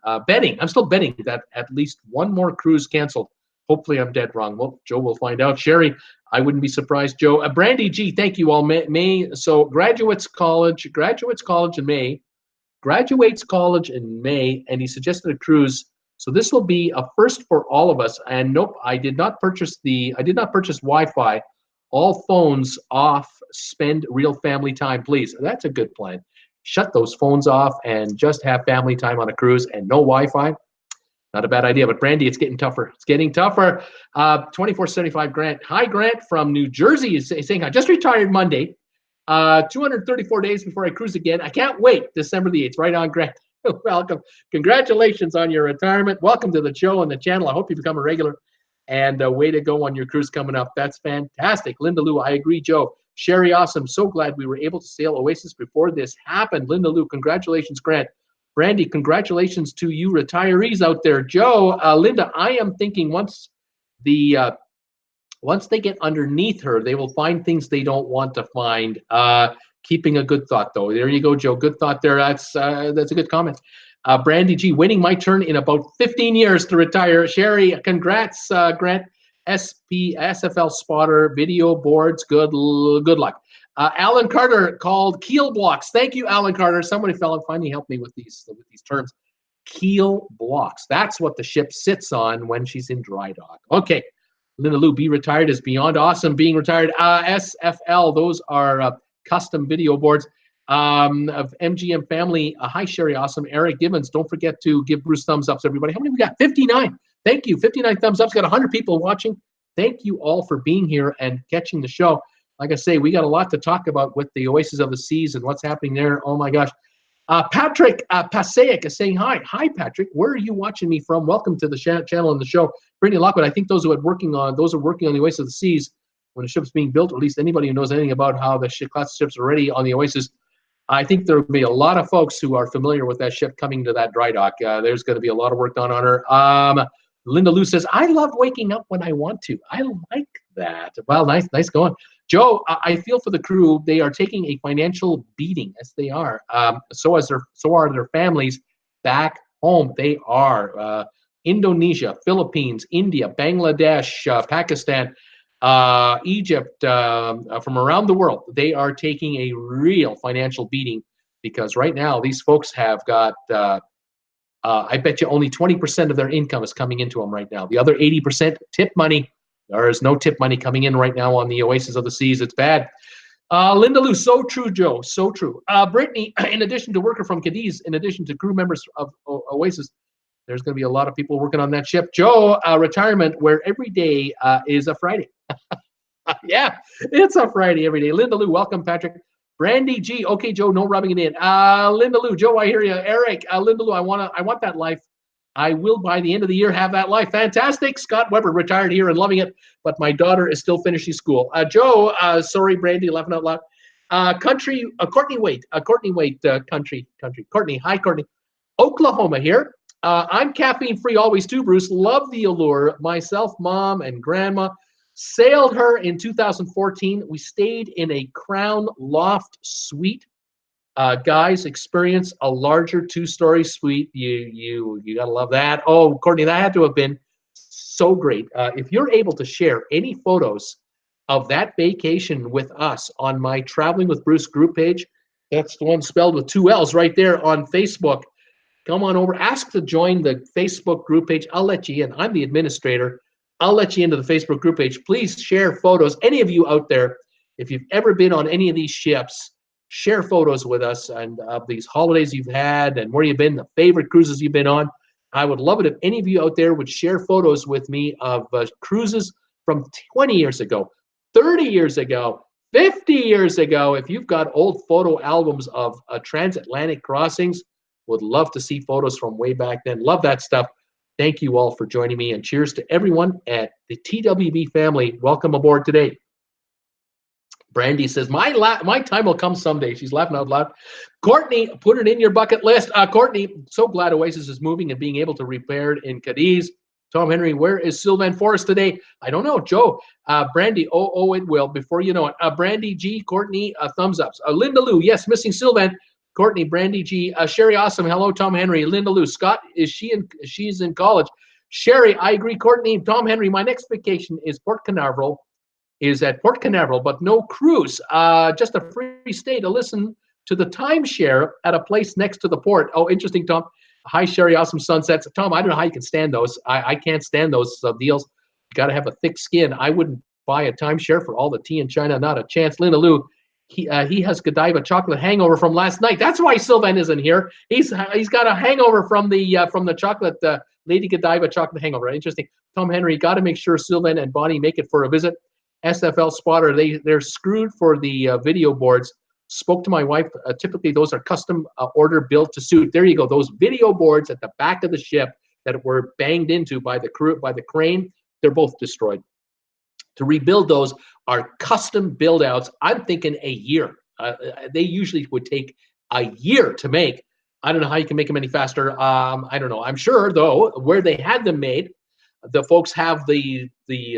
I'm still betting that at least one more cruise canceled. Hopefully I'm dead wrong. Well, Joe will find out. Sherry, I wouldn't be surprised. Joe, Brandy G, thank you all. May. So graduates college in May, and he suggested a cruise. So this will be a first for all of us. And nope, I did not purchase Wi-Fi. All phones off. Spend real family time, please. That's a good plan. Shut those phones off and just have family time on a cruise and no Wi-Fi. Not a bad idea. But Brandy, it's getting tougher. It's getting tougher. 2475 Grant. Hi, Grant from New Jersey is saying, I just retired Monday. 234 days before I cruise again. I can't wait. December the 8th. Right on, Grant. Welcome. Congratulations on your retirement. Welcome to the show and the channel. I hope you become a regular. And way to go on your cruise coming up. That's fantastic. Linda Lou, I agree, Joe. Sherry, awesome. So glad we were able to sail Oasis before this happened. Linda Lou, congratulations, Grant. Brandy, congratulations to you retirees out there. Joe, Linda, I am thinking once they get underneath her, they will find things they don't want to find. Keeping a good thought, though. There you go, Joe. Good thought there. That's a good comment. Brandy G, waiting my turn in about 15 years to retire. Sherry, congrats, Grant. SFL spotter, video boards, good luck. Alan Carter called keel blocks. Thank you, Alan Carter. Somebody finally helped me with these terms. Keel blocks. That's what the ship sits on when she's in dry dock. Okay. Linda Lou, be retired is beyond awesome. Being retired. SFL, those are custom video boards of MGM family. Hi, Sherry, awesome. Eric Gibbons, don't forget to give Bruce thumbs ups, everybody. How many we got? 59. Thank you. 59 thumbs ups. Got 100 people watching. Thank you all for being here and catching the show. Like I say, we got a lot to talk about with the Oasis of the Seas and what's happening there. Oh, my gosh. Patrick Pasaic is saying hi. Hi, Patrick. Where are you watching me from? Welcome to the channel and the show. Brittany Lockwood, I think those who are working on the Oasis of the Seas when the ship's being built, or at least anybody who knows anything about how the class ships are already on the Oasis, I think there will be a lot of folks who are familiar with that ship coming to that dry dock. There's going to be a lot of work done on her. Linda Lou says, I love waking up when I want to. I like that. Well, nice going. Joe, I feel for the crew. They are taking a financial beating, as they are. So are their families back home. They are Indonesia, Philippines, India, Bangladesh, Pakistan, Egypt, from around the world. They are taking a real financial beating because right now these folks have got, I bet you only 20% of their income is coming into them right now. The other 80% tip money. There is no tip money coming in right now on the Oasis of the Seas. It's bad. Linda Lou, so true, Joe, so true. Brittany, in addition to worker from Cadiz, in addition to crew members of Oasis, there's going to be a lot of people working on that ship. Joe, retirement where every day is a Friday. Yeah, it's a Friday every day. Linda Lou, welcome, Patrick. Brandy G, okay, Joe, no rubbing it in. Linda Lou, Joe, I hear you. Eric, Linda Lou, I want that life. I will, by the end of the year, have that life. Fantastic. Scott Weber, retired here and loving it, but my daughter is still finishing school. Joe, sorry, Brandy, laughing out loud. Courtney Waite, country. Courtney, hi, Courtney. Oklahoma here. I'm caffeine-free always too, Bruce. Love the Allure. Myself, mom, and grandma sailed her in 2014. We stayed in a Crown Loft suite. Guys, experience a larger two-story suite. You gotta love that. Oh, Courtney, that had to have been so great. If you're able to share any photos of that vacation with us on my Traveling with Bruce group page, that's the one spelled with 2 L's right there on Facebook. Come on over. Ask to join the Facebook group page. I'll let you in. I'm the administrator. I'll let you into the Facebook group page. Please share photos. Any of you out there, if you've ever been on any of these ships, share photos with us and of these holidays you've had and where you've been, the favorite cruises you've been on. I would love it if any of you out there would share photos with me of cruises from 20 years ago, 30 years ago, 50 years ago. If you've got old photo albums of transatlantic crossings, would love to see photos from way back then. Love that stuff. Thank you all for joining me, and cheers to everyone at the TWB family. Welcome aboard today. Brandy says, my time will come someday. She's laughing out loud. Courtney, put it in your bucket list. Courtney, so glad Oasis is moving and being able to repair it in Cadiz. Tom Henry, where is Sylvan Forest today? I don't know. Joe, Brandy, oh, it will before you know it. Brandy G, Courtney, thumbs ups. Linda Lou, yes, missing Sylvan. Courtney, Brandy G, Sherry, awesome. Hello, Tom Henry. Linda Lou, Scott, she's in college. Sherry, I agree. Courtney, Tom Henry, my next vacation is Port Canaveral. Is at Port Canaveral, but no cruise, just a free stay to listen to the timeshare at a place next to the port. Oh, interesting, Tom. Hi, Sherry, awesome sunsets. Tom, I don't know how you can stand those. I can't stand those deals. You got to have a thick skin. I wouldn't buy a timeshare for all the tea in China, not a chance. Linda Lou, he has Godiva chocolate hangover from last night. That's why Sylvan isn't here. He's got a hangover from the chocolate, Lady Godiva chocolate hangover. Interesting. Tom Henry, got to make sure Sylvan and Bonnie make it for a visit. SFL spotter, they're screwed for the video boards. Spoke to my wife. Typically, those are custom order built to suit. There you go. Those video boards at the back of the ship that were banged into by the crane, they're both destroyed. To rebuild those are custom build outs. I'm thinking a year. They usually would take a year to make. I don't know how you can make them any faster. I don't know. I'm sure though, where they had them made, the folks have the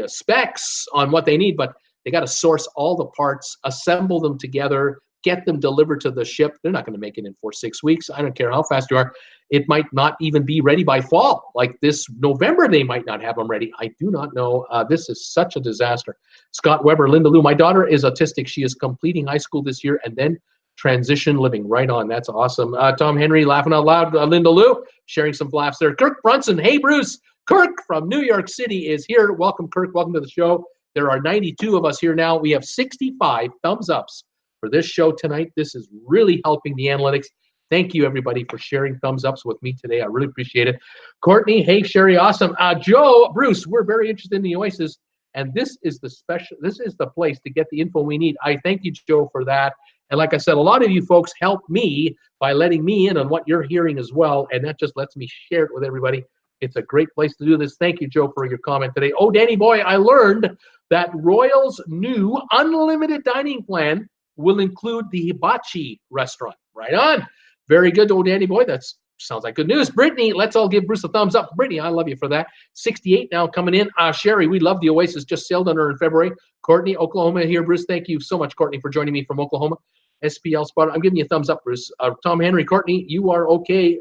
specs on what they need, but they got to source all the parts, assemble them together, get them delivered to the ship. They're not going to make it in 4-6 weeks. I don't care how fast you are. It might not even be ready by fall. Like this November, they might not have them ready. I do not know. This is such a disaster. Scott Weber, Linda Lou, my daughter is autistic. She is completing high school this year and then transition living. Right on. That's awesome. Tom Henry, laughing out loud. Linda Lou, sharing some laughs there. Kirk Brunson, hey, Bruce. Kirk from New York City is here. Welcome, Kirk. Welcome to the show. There are 92 of us here now. We have 65 thumbs ups for this show tonight. This is really helping the analytics. Thank you, everybody, for sharing thumbs ups with me today. I really appreciate it. Courtney, hey, Sherry, awesome. Joe, Bruce, we're very interested in the Oasis, and this is the place to get the info we need. I thank you, Joe, for that. And like I said, a lot of you folks help me by letting me in on what you're hearing as well, and that just lets me share it with everybody. It's a great place to do this. Thank you, Joe, for your comment today. Oh, Danny boy, I learned that Royal's new unlimited dining plan will include the hibachi restaurant. Right on. Very good, oh, Danny boy. That sounds like good news. Brittany, let's all give Bruce a thumbs up. Brittany, I love you for that. 68 now coming in. Sherry, we love the Oasis. Just sailed on her in February. Courtney, Oklahoma here. Bruce, thank you so much, Courtney, for joining me from Oklahoma. SPL spotter. I'm giving you a thumbs up, Bruce. Tom Henry, Courtney, you are okay.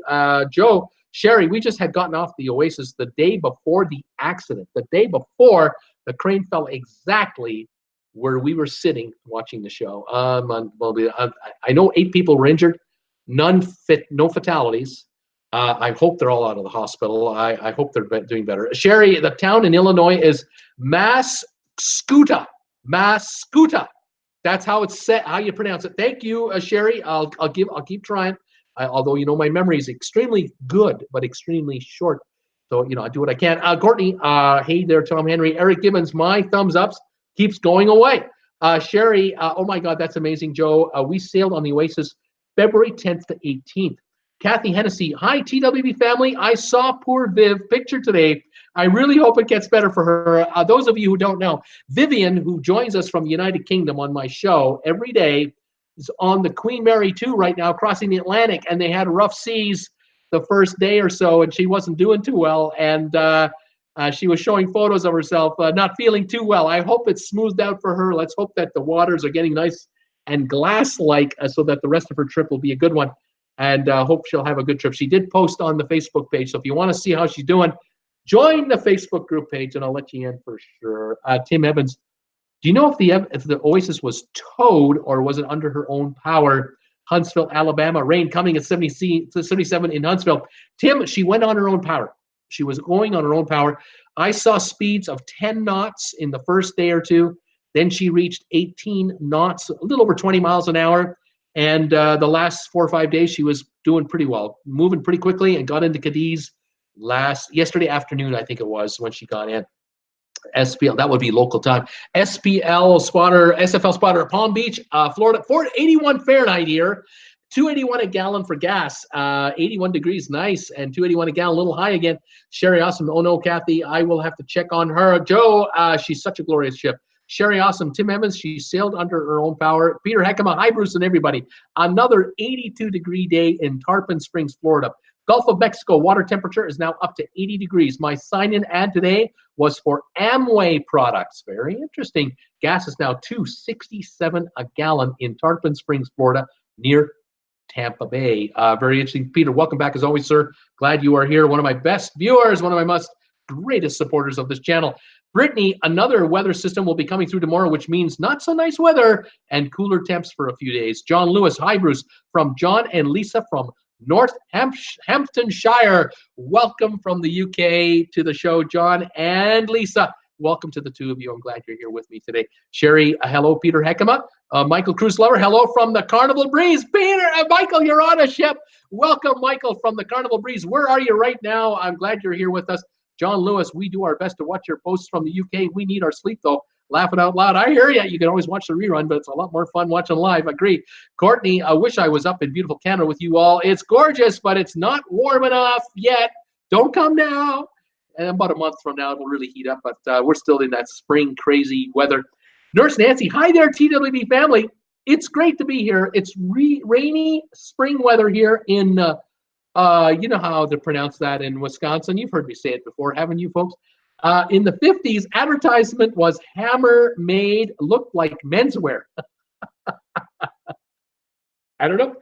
Joe, Sherry, we just had gotten off the Oasis the day before the accident. The day before, the crane fell exactly where we were sitting watching the show. I know 8 people were injured, no fatalities. I hope they're all out of the hospital. I hope they're doing better. Sherry, the town in Illinois is Mascoutah. Mascoutah. That's how it's set. How you pronounce it? Thank you, Sherry. I'll keep trying. Although my memory is extremely good, but extremely short. So I do what I can. Courtney, hey there, Tom Henry, Eric Gibbons. My thumbs ups keeps going away. Sherry, oh my God, that's amazing, Joe. We sailed on the Oasis February 10th to 18th. Kathy Hennessy, hi TWB family. I saw poor Viv picture today. I really hope it gets better for her. Those of you who don't know, Vivian, who joins us from the United Kingdom on my show every day, is on the Queen Mary 2 right now, crossing the Atlantic, and they had rough seas the first day or so, and she wasn't doing too well, and she was showing photos of herself not feeling too well. I hope it's smoothed out for her. Let's hope that the waters are getting nice and glass-like so that the rest of her trip will be a good one. And hope she'll have a good trip. She did post on the Facebook page, so if you want to see how she's doing, join the Facebook group page, and I'll let you in for sure. Tim Evans, do you know if the Oasis was towed or was it under her own power? Huntsville, Alabama, rain coming at 77 in Huntsville. Tim, she went on her own power. She was going on her own power. I saw speeds of 10 knots in the first day or two. Then she reached 18 knots, a little over 20 miles an hour. And the last 4 or 5 days, she was doing pretty well, moving pretty quickly, and got into Cadiz yesterday afternoon, I think it was, when she got in. SPL, that would be local time. SPL spotter, SFL spotter at Palm Beach, Florida, 481 Fahrenheit here, 281 a gallon for gas, 81 degrees, nice, and 281 a gallon, a little high again. Sherry Awesome, oh no, Kathy, I will have to check on her. Joe, she's such a glorious ship. Sherry Awesome, Tim Evans, she sailed under her own power. Peter Heckema, hi Bruce and everybody. Another 82-degree day in Tarpon Springs, Florida. Gulf of Mexico water temperature is now up to 80 degrees. My sign-in ad today was for Amway products. Very interesting. Gas is now $2.67 a gallon in Tarpon Springs, Florida, near Tampa Bay. Very interesting. Peter, welcome back as always, sir. Glad you are here. One of my best viewers, one of my greatest supporters of this channel. Brittany, another weather system will be coming through tomorrow, which means not so nice weather and cooler temps for a few days. John Lewis, hi Bruce, from John and Lisa from Northamptonshire. Welcome from the UK to the show, John and Lisa. Welcome to the two of you. I'm glad you're here with me today. Sherry, hello, Peter Heckema. Michael Cruise Lover, hello from the Carnival Breeze. Peter and Michael, you're on a ship. Welcome, Michael, from the Carnival Breeze. Where are you right now? I'm glad you're here with us. John Lewis, we do our best to watch your posts from the UK. We need our sleep, though. Laughing out loud. I hear you. You can always watch the rerun, but it's a lot more fun watching live. Agree. Courtney, I wish I was up in beautiful Canada with you all. It's gorgeous, but it's not warm enough yet. Don't come now. And about a month from now, it will really heat up, but we're still in that spring crazy weather. Nurse Nancy, hi there, TWB family. It's great to be here. It's rainy spring weather here in you know how to pronounce that in Wisconsin. You've heard me say it before, haven't you, folks? In the 50s, advertisement was hammer made, looked like menswear. I don't know.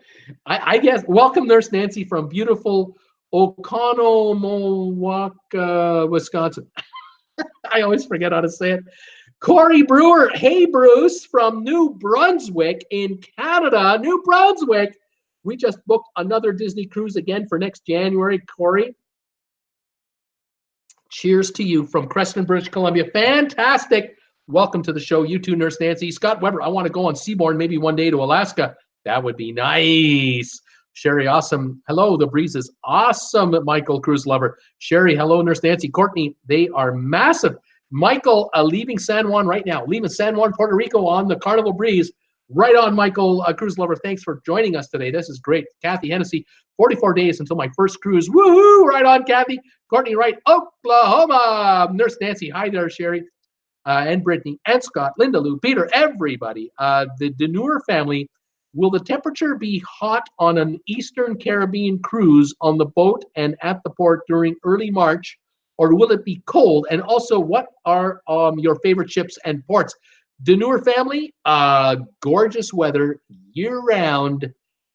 I guess. Welcome, Nurse Nancy, from beautiful Oconomowoc, Wisconsin. I always forget how to say it. Corey Brewer, hey, Bruce, from New Brunswick in Canada. New Brunswick. We just booked another Disney cruise again for next January, Corey. Cheers to you from Creston, British Columbia. Fantastic. Welcome to the show. You too, Nurse Nancy. Scott Weber, I want to go on Seabourn maybe one day to Alaska. That would be nice. Sherry, awesome. Hello, the breeze is awesome, Michael, cruise lover. Sherry, hello, Nurse Nancy. Courtney, they are massive. Michael, leaving San Juan right now. Leaving San Juan, Puerto Rico on the Carnival Breeze. Right on, Michael, cruise lover. Thanks for joining us today. This is great. Kathy Hennessy, 44 days until my first cruise. Woohoo! Right on, Kathy. Courtney Wright, Oklahoma. Nurse Nancy, hi there, Sherry. And Brittany, and Scott, Linda Lou, Peter, everybody. The Deneur family, will the temperature be hot on an Eastern Caribbean cruise on the boat and at the port during early March, or will it be cold? And also, what are your favorite ships and ports? Deneur family, gorgeous weather year-round,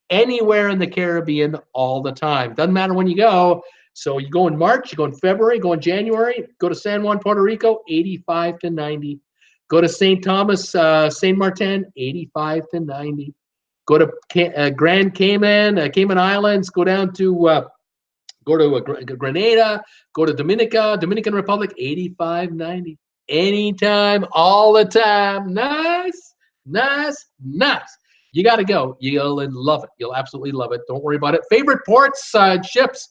anywhere in the Caribbean all the time. Doesn't matter when you go. So you go in March, you go in February, go in January, go to San Juan, Puerto Rico, 85 to 90. Go to St. Thomas, St. Martin, 85 to 90. Go to Grand Cayman, Cayman Islands, go down to Grenada, go to Dominican Republic, 85, 90. Anytime, all the time. Nice, nice, nice. You got to go. You'll love it. You'll absolutely love it. Don't worry about it. Favorite ports, ships.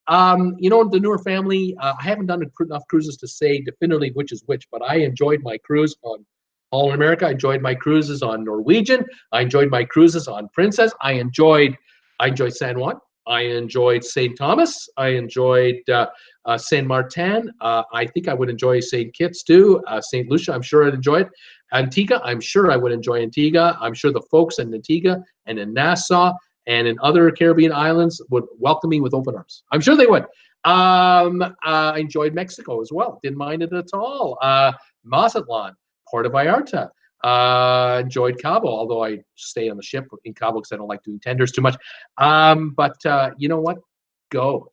You know, the Newer family, I haven't done enough cruises to say definitively which is which, but I enjoyed my cruise on All in America. I enjoyed my cruises on Norwegian. I enjoyed my cruises on Princess. I enjoyed San Juan. I enjoyed St. Thomas. I enjoyed Saint Martin. I think I would enjoy St. Kitts too. St. Lucia, I'm sure I'd enjoy it. Antigua, I'm sure I would enjoy Antigua. I'm sure the folks in Antigua and in Nassau and in other Caribbean islands would welcome me with open arms. I'm sure they would. I enjoyed Mexico as well. Didn't mind it at all. Mazatlan, Puerto Vallarta. Enjoyed Cabo, although I stay on the ship in Cabo because I don't like doing tenders too much. But you know what?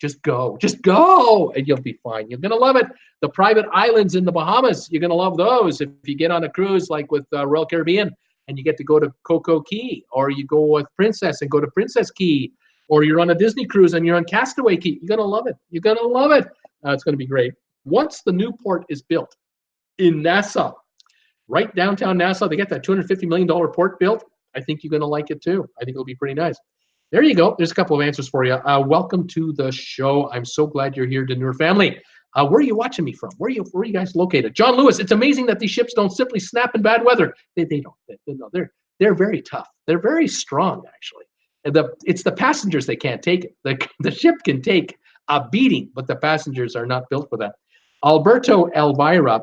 Just go, and you'll be fine. You're gonna love it. The private islands in the Bahamas, you're gonna love those. If you get on a cruise like with Royal Caribbean, and you get to go to Coco Key, or you go with Princess and go to Princess Key, or you're on a Disney cruise and you're on Castaway Key, you're gonna love it. You're gonna love it. It's gonna be great. Once the new port is built in Nassau, right downtown Nassau, they get that $250 million port built. I think you're going to like it too. I think it'll be pretty nice. There you go. There's a couple of answers for you. Welcome to the show. I'm so glad you're here, Denure family. Where are you watching me from? Where are you guys located? John Lewis, it's amazing that these ships don't simply snap in bad weather. They don't. They're very tough. They're very strong, actually. And it's the passengers they can't take it. The ship can take a beating, but the passengers are not built for that. Alberto Elvira,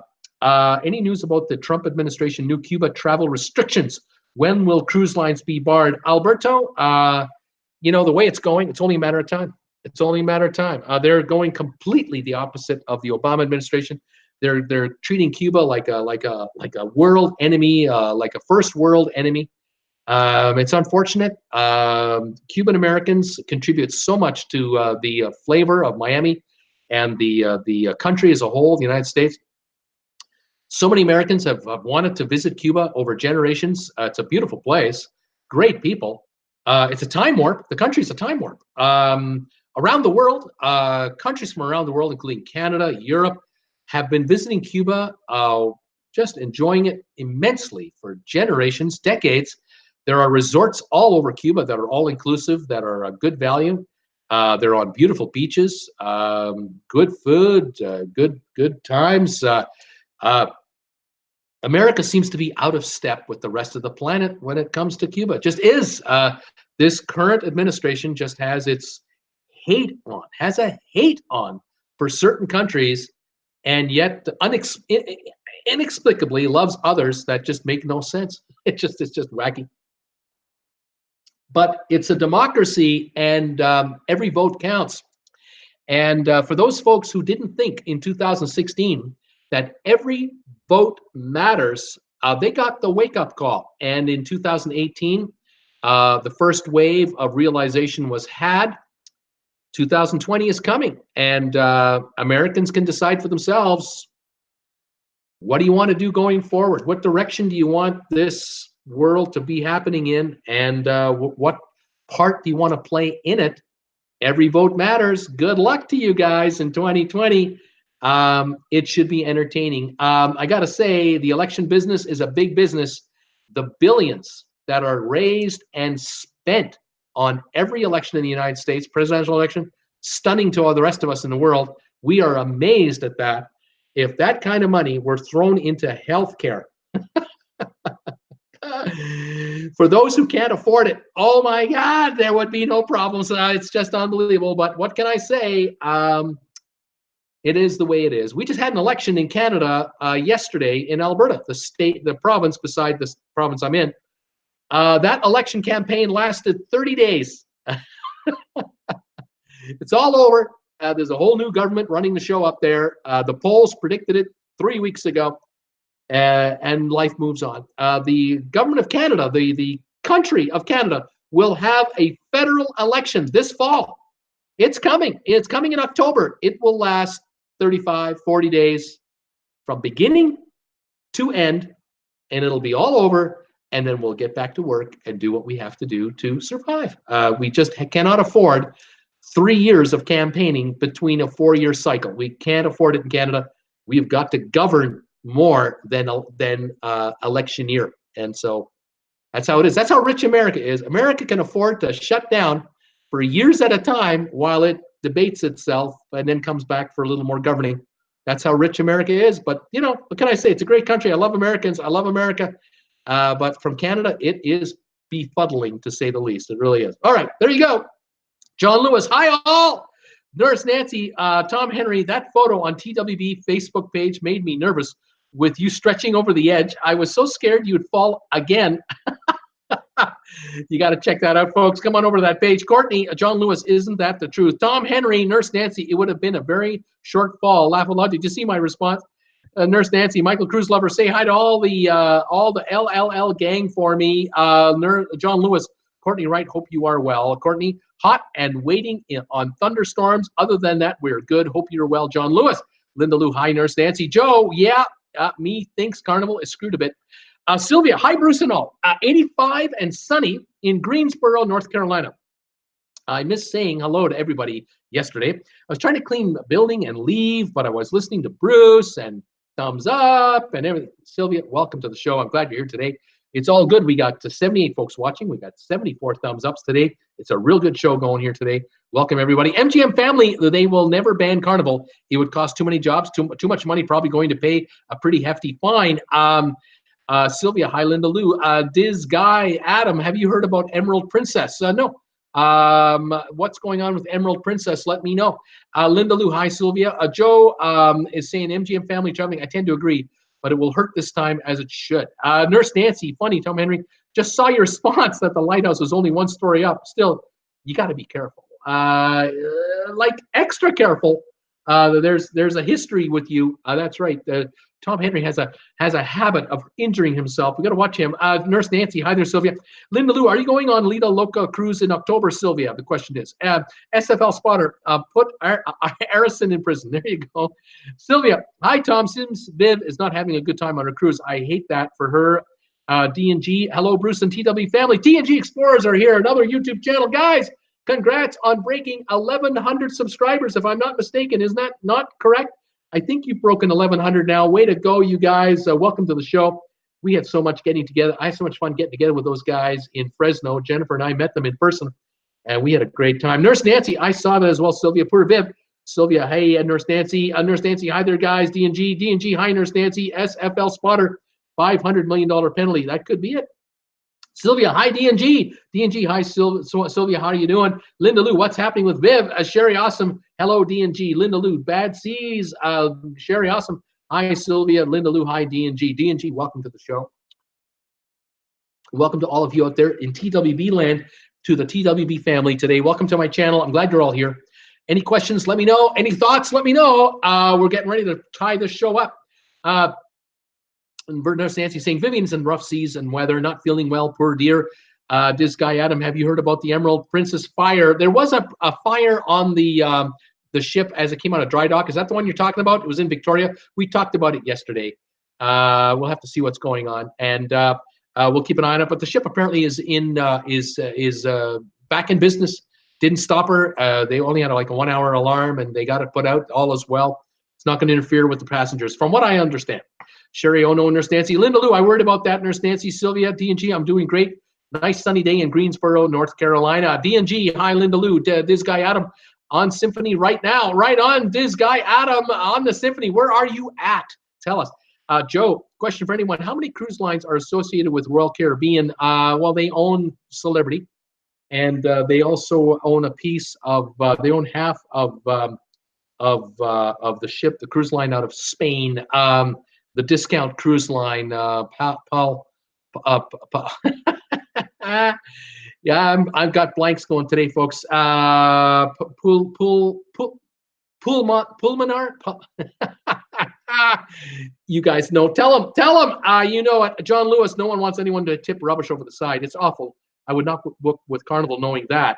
any news about the Trump administration new Cuba travel restrictions? When will cruise lines be barred? Alberto, you know, the way it's going, it's only a matter of time. It's only a matter of time. They're going completely the opposite of the Obama administration. They're treating Cuba like a world enemy, like a first world enemy. It's unfortunate. Cuban Americans contribute so much to the flavor of Miami and the country as a whole, the United States. So many Americans have wanted to visit Cuba over generations. It's a beautiful place, great people. It's a time warp. The country's a time warp. Around the world, countries from around the world, including Canada, Europe, have been visiting Cuba, just enjoying it immensely for generations, decades. There are resorts all over Cuba that are all inclusive, that are a good value. They're on beautiful beaches, good food, good times. America seems to be out of step with the rest of the planet when it comes to Cuba. It just is. This current administration just has its hate on for certain countries, and yet inexplicably loves others that just make no sense. It's just wacky. But it's a democracy, and every vote counts. And for those folks who didn't think in 2016 that every vote matters, they got the wake-up call. And in 2018, the first wave of realization was had. 2020 is coming, and Americans can decide for themselves, what do you want to do going forward? What direction do you want this world to be happening in, and what part do you want to play in it? Every vote matters. Good luck to you guys in 2020. It should be entertaining. I got to say, the election business is a big business. The billions that are raised and spent on every election in the United States, presidential election, stunning to all the rest of us in the world. We are amazed at that. If that kind of money were thrown into healthcare, for those who can't afford it, oh my God, there would be no problems. It's just unbelievable. But what can I say? It is the way it is. We just had an election in Canada yesterday in Alberta, the province beside the province I'm in. That election campaign lasted 30 days. It's all over. There's a whole new government running the show up there. The polls predicted it 3 weeks ago, and life moves on. The government of Canada, the country of Canada, will have a federal election this fall. It's coming. It's coming in October. It will last 35, 40 days from beginning to end, and it'll be all over, and then we'll get back to work and do what we have to do to survive. We just cannot afford 3 years of campaigning between a 4-year cycle. We can't afford it in Canada. We've got to govern more than electioneer. And so that's how it is. That's how rich America is. America can afford to shut down for years at a time while it debates itself and then comes back for a little more governing. That's how rich America is. But, you know, what can I say? It's a great country. I love Americans. I love America. But from Canada, it is befuddling, to say the least. It really is. All right, there you go. John Lewis, hi all. Nurse Nancy, Tom Henry, that photo on TWB Facebook page made me nervous with you stretching over the edge. I was so scared you'd fall again. You got to check that out, folks. Come on over to that page. Courtney, John Lewis, isn't that the truth? Tom Henry, Nurse Nancy, it would have been a very short fall. Laugh a lot. Did you see my response? Nurse Nancy, Michael Cruz Lover, say hi to all the LLL gang for me. John Lewis, Courtney Wright, hope you are well. Courtney, hot and waiting on thunderstorms. Other than that, we're good. Hope you're well. John Lewis, Linda Lou, hi, Nurse Nancy. Joe, yeah, me thinks Carnival is screwed a bit. Sylvia, hi, Bruce and all. 85 and sunny in Greensboro, North Carolina. I missed saying hello to everybody yesterday. I was trying to clean the building and leave, but I was listening to Bruce and thumbs up and everything. Sylvia, welcome to the show. I'm glad you're here today. It's all good. We got 78 folks watching. We got 74 thumbs ups today. It's a real good show going here today. Welcome, everybody. MGM family, they will never ban Carnival. It would cost too many jobs, too much money, probably going to pay a pretty hefty fine. Sylvia, hi, Linda Lou. Diz Guy, Adam, have you heard about Emerald Princess? No. What's going on with Emerald Princess? Let me know. Linda Lou, hi, Sylvia. Joe is saying MGM family traveling. I tend to agree, but it will hurt this time as it should. Nurse Nancy, funny, Tom Henry, just saw your response that the lighthouse was only 1 story up. Still, you got to be careful. Like extra careful. There's a history with you. That's right. Tom Henry has a habit of injuring himself. We got to watch him. Nurse Nancy, hi there, Sylvia. Linda Lou, are you going on Lita Loca cruise in October, Sylvia? The question is. SFL spotter, put Arison in prison. There you go. Sylvia, hi, Tom. Sims Viv is not having a good time on her cruise. I hate that for her. D&G, hello, Bruce and TW family. D&G Explorers are here, another YouTube channel. Guys, congrats on breaking 1,100 subscribers, if I'm not mistaken. Isn't that not correct? I think you've broken 1,100 now. Way to go, you guys. Welcome to the show. We had so much getting together. I had so much fun getting together with those guys in Fresno. Jennifer and I met them in person, and we had a great time. Nurse Nancy, I saw that as well. Sylvia, poor Viv. Sylvia, hey, Nurse Nancy. Nurse Nancy, hi there, guys. D&G, hi, Nurse Nancy. SFL spotter, $500 million penalty. That could be it. Sylvia, hi, D&G, hi, Sylvia, how are you doing? Linda Lou, what's happening with Viv? Sherry Awesome, hello, D&G. Linda Lou, Bad Seas, Sherry Awesome, hi, Sylvia. Linda Lou, hi, D&G. D&G, welcome to the show. Welcome to all of you out there in TWB land, to the TWB family today. Welcome to my channel. I'm glad you're all here. Any questions, let me know. Any thoughts, let me know. We're getting ready to tie this show up. And Nurse Nancy saying, Vivian's in rough seas and weather, not feeling well, poor dear. This guy, Adam, have you heard about the Emerald Princess fire? There was a fire on the ship as it came out of dry dock. Is that the one you're talking about? It was in Victoria. We talked about it yesterday. We'll have to see what's going on. And we'll keep an eye on it. But the ship apparently is back in business. Didn't stop her. They only had like a 1 hour alarm and they got it put out. All is well. It's not going to interfere with the passengers, from what I understand. Sherry, oh no, Nurse Nancy. Linda Lou, I worried about that, Nurse Nancy. Sylvia, D&G, I'm doing great. Nice sunny day in Greensboro, North Carolina. D&G, hi, Linda Lou. This guy, Adam, on Symphony right now. Right on, this guy, Adam, on the Symphony. Where are you at? Tell us. Joe, question for anyone. How many cruise lines are associated with Royal Caribbean? Well, they own Celebrity, and they also own a piece of, they own half of the ship, the cruise line out of Spain. The Discount Cruise Line, yeah, I've got blanks going today, folks. Pulmonar. You guys know. Tell them. You know what, John Lewis. No one wants anyone to tip rubbish over the side. It's awful. I would not book with Carnival knowing that.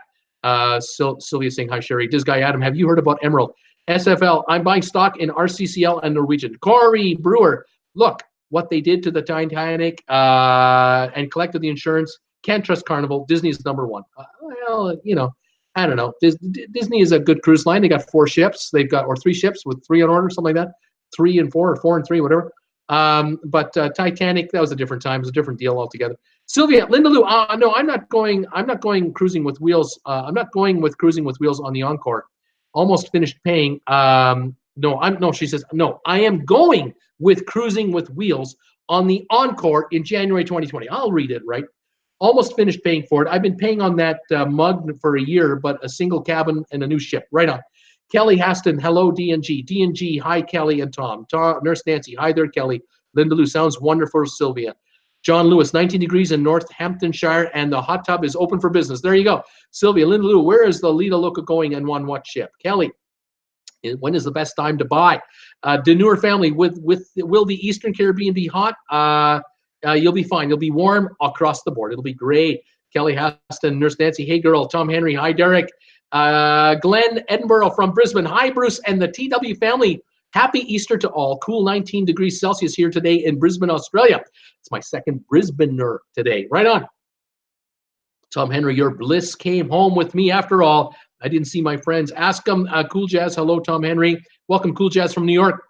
Sylvia saying hi, Sherry. This guy Adam, have you heard about Emerald? SFL, I'm buying stock in RCCL and Norwegian. Corey Brewer, look what they did to the Titanic and collected the insurance. Can't trust Carnival. Disney is number one. Well, you know, I don't know. Disney is a good cruise line. They got 4 ships. They've got, or 3 ships with 3 on order, something like that. 3 and 4 or 4 and 3, whatever. But Titanic, that was a different time. It was a different deal altogether. Sylvia, Linda Lou, no, I'm not going cruising with wheels. I'm not going with cruising with wheels on the Encore. Almost finished paying. No, she says, no, I am going with cruising with wheels on the Encore in January 2020. I'll read it, right? Almost finished paying for it. I've been paying on that mug for a year, but a single cabin and a new ship. Right on. Kelly Haston, hello, D&G. D&G, hi, Kelly and Tom. Nurse Nancy, hi there, Kelly. Linda Lou, sounds wonderful, Sylvia. John Lewis, 19 degrees in Northamptonshire, and the hot tub is open for business. There you go. Sylvia, Linda Lou, where is the Lita Loca going and on what ship? Kelly, when is the best time to buy? Deneur family, will the Eastern Caribbean be hot? You'll be fine. You'll be warm across the board. It'll be great. Kelly Haston, Nurse Nancy, hey girl. Tom Henry, hi Derek. Glenn Edinburgh from Brisbane, hi Bruce and the TW family. Happy Easter to all. Cool 19 degrees Celsius here today in Brisbane, Australia. It's my second Brisbaneer today. Right on. Tom Henry, your bliss came home with me after all. I didn't see my friends. Ask them. Cool Jazz, hello, Tom Henry. Welcome, Cool Jazz from New York.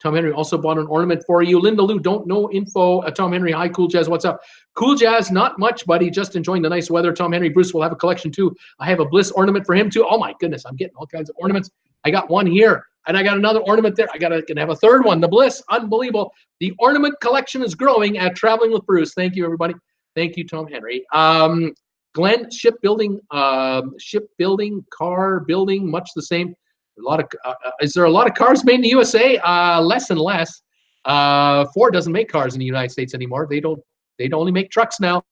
Tom Henry also bought an ornament for you. Linda Lou, don't know info. Tom Henry, hi, Cool Jazz, what's up? Cool Jazz, not much, buddy. Just enjoying the nice weather. Tom Henry, Bruce will have a collection too. I have a bliss ornament for him too. Oh my goodness, I'm getting all kinds of ornaments. I got one here, and I got another ornament there. Gonna have a third one. The bliss, unbelievable. The ornament collection is growing at Traveling with Bruce. Thank you, everybody. Thank you, Tom Henry. Glenn, shipbuilding, car building, much the same. A lot of is there a lot of cars made in the USA? Less and less. Ford doesn't make cars in the United States anymore. They only make trucks now.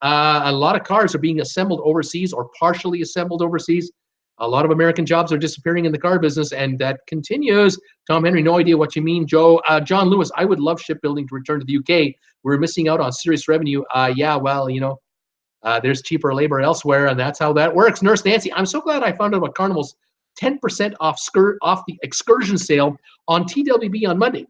A lot of cars are being assembled overseas or partially assembled overseas. A lot of American jobs are disappearing in the car business, and that continues. Tom Henry, no idea what you mean. Joe, John Lewis, I would love shipbuilding to return to the UK. We're missing out on serious revenue. Yeah, well, you know, there's cheaper labor elsewhere, and that's how that works. Nurse Nancy, I'm so glad I found out about Carnival's 10% off the excursion sale on TWB on Monday.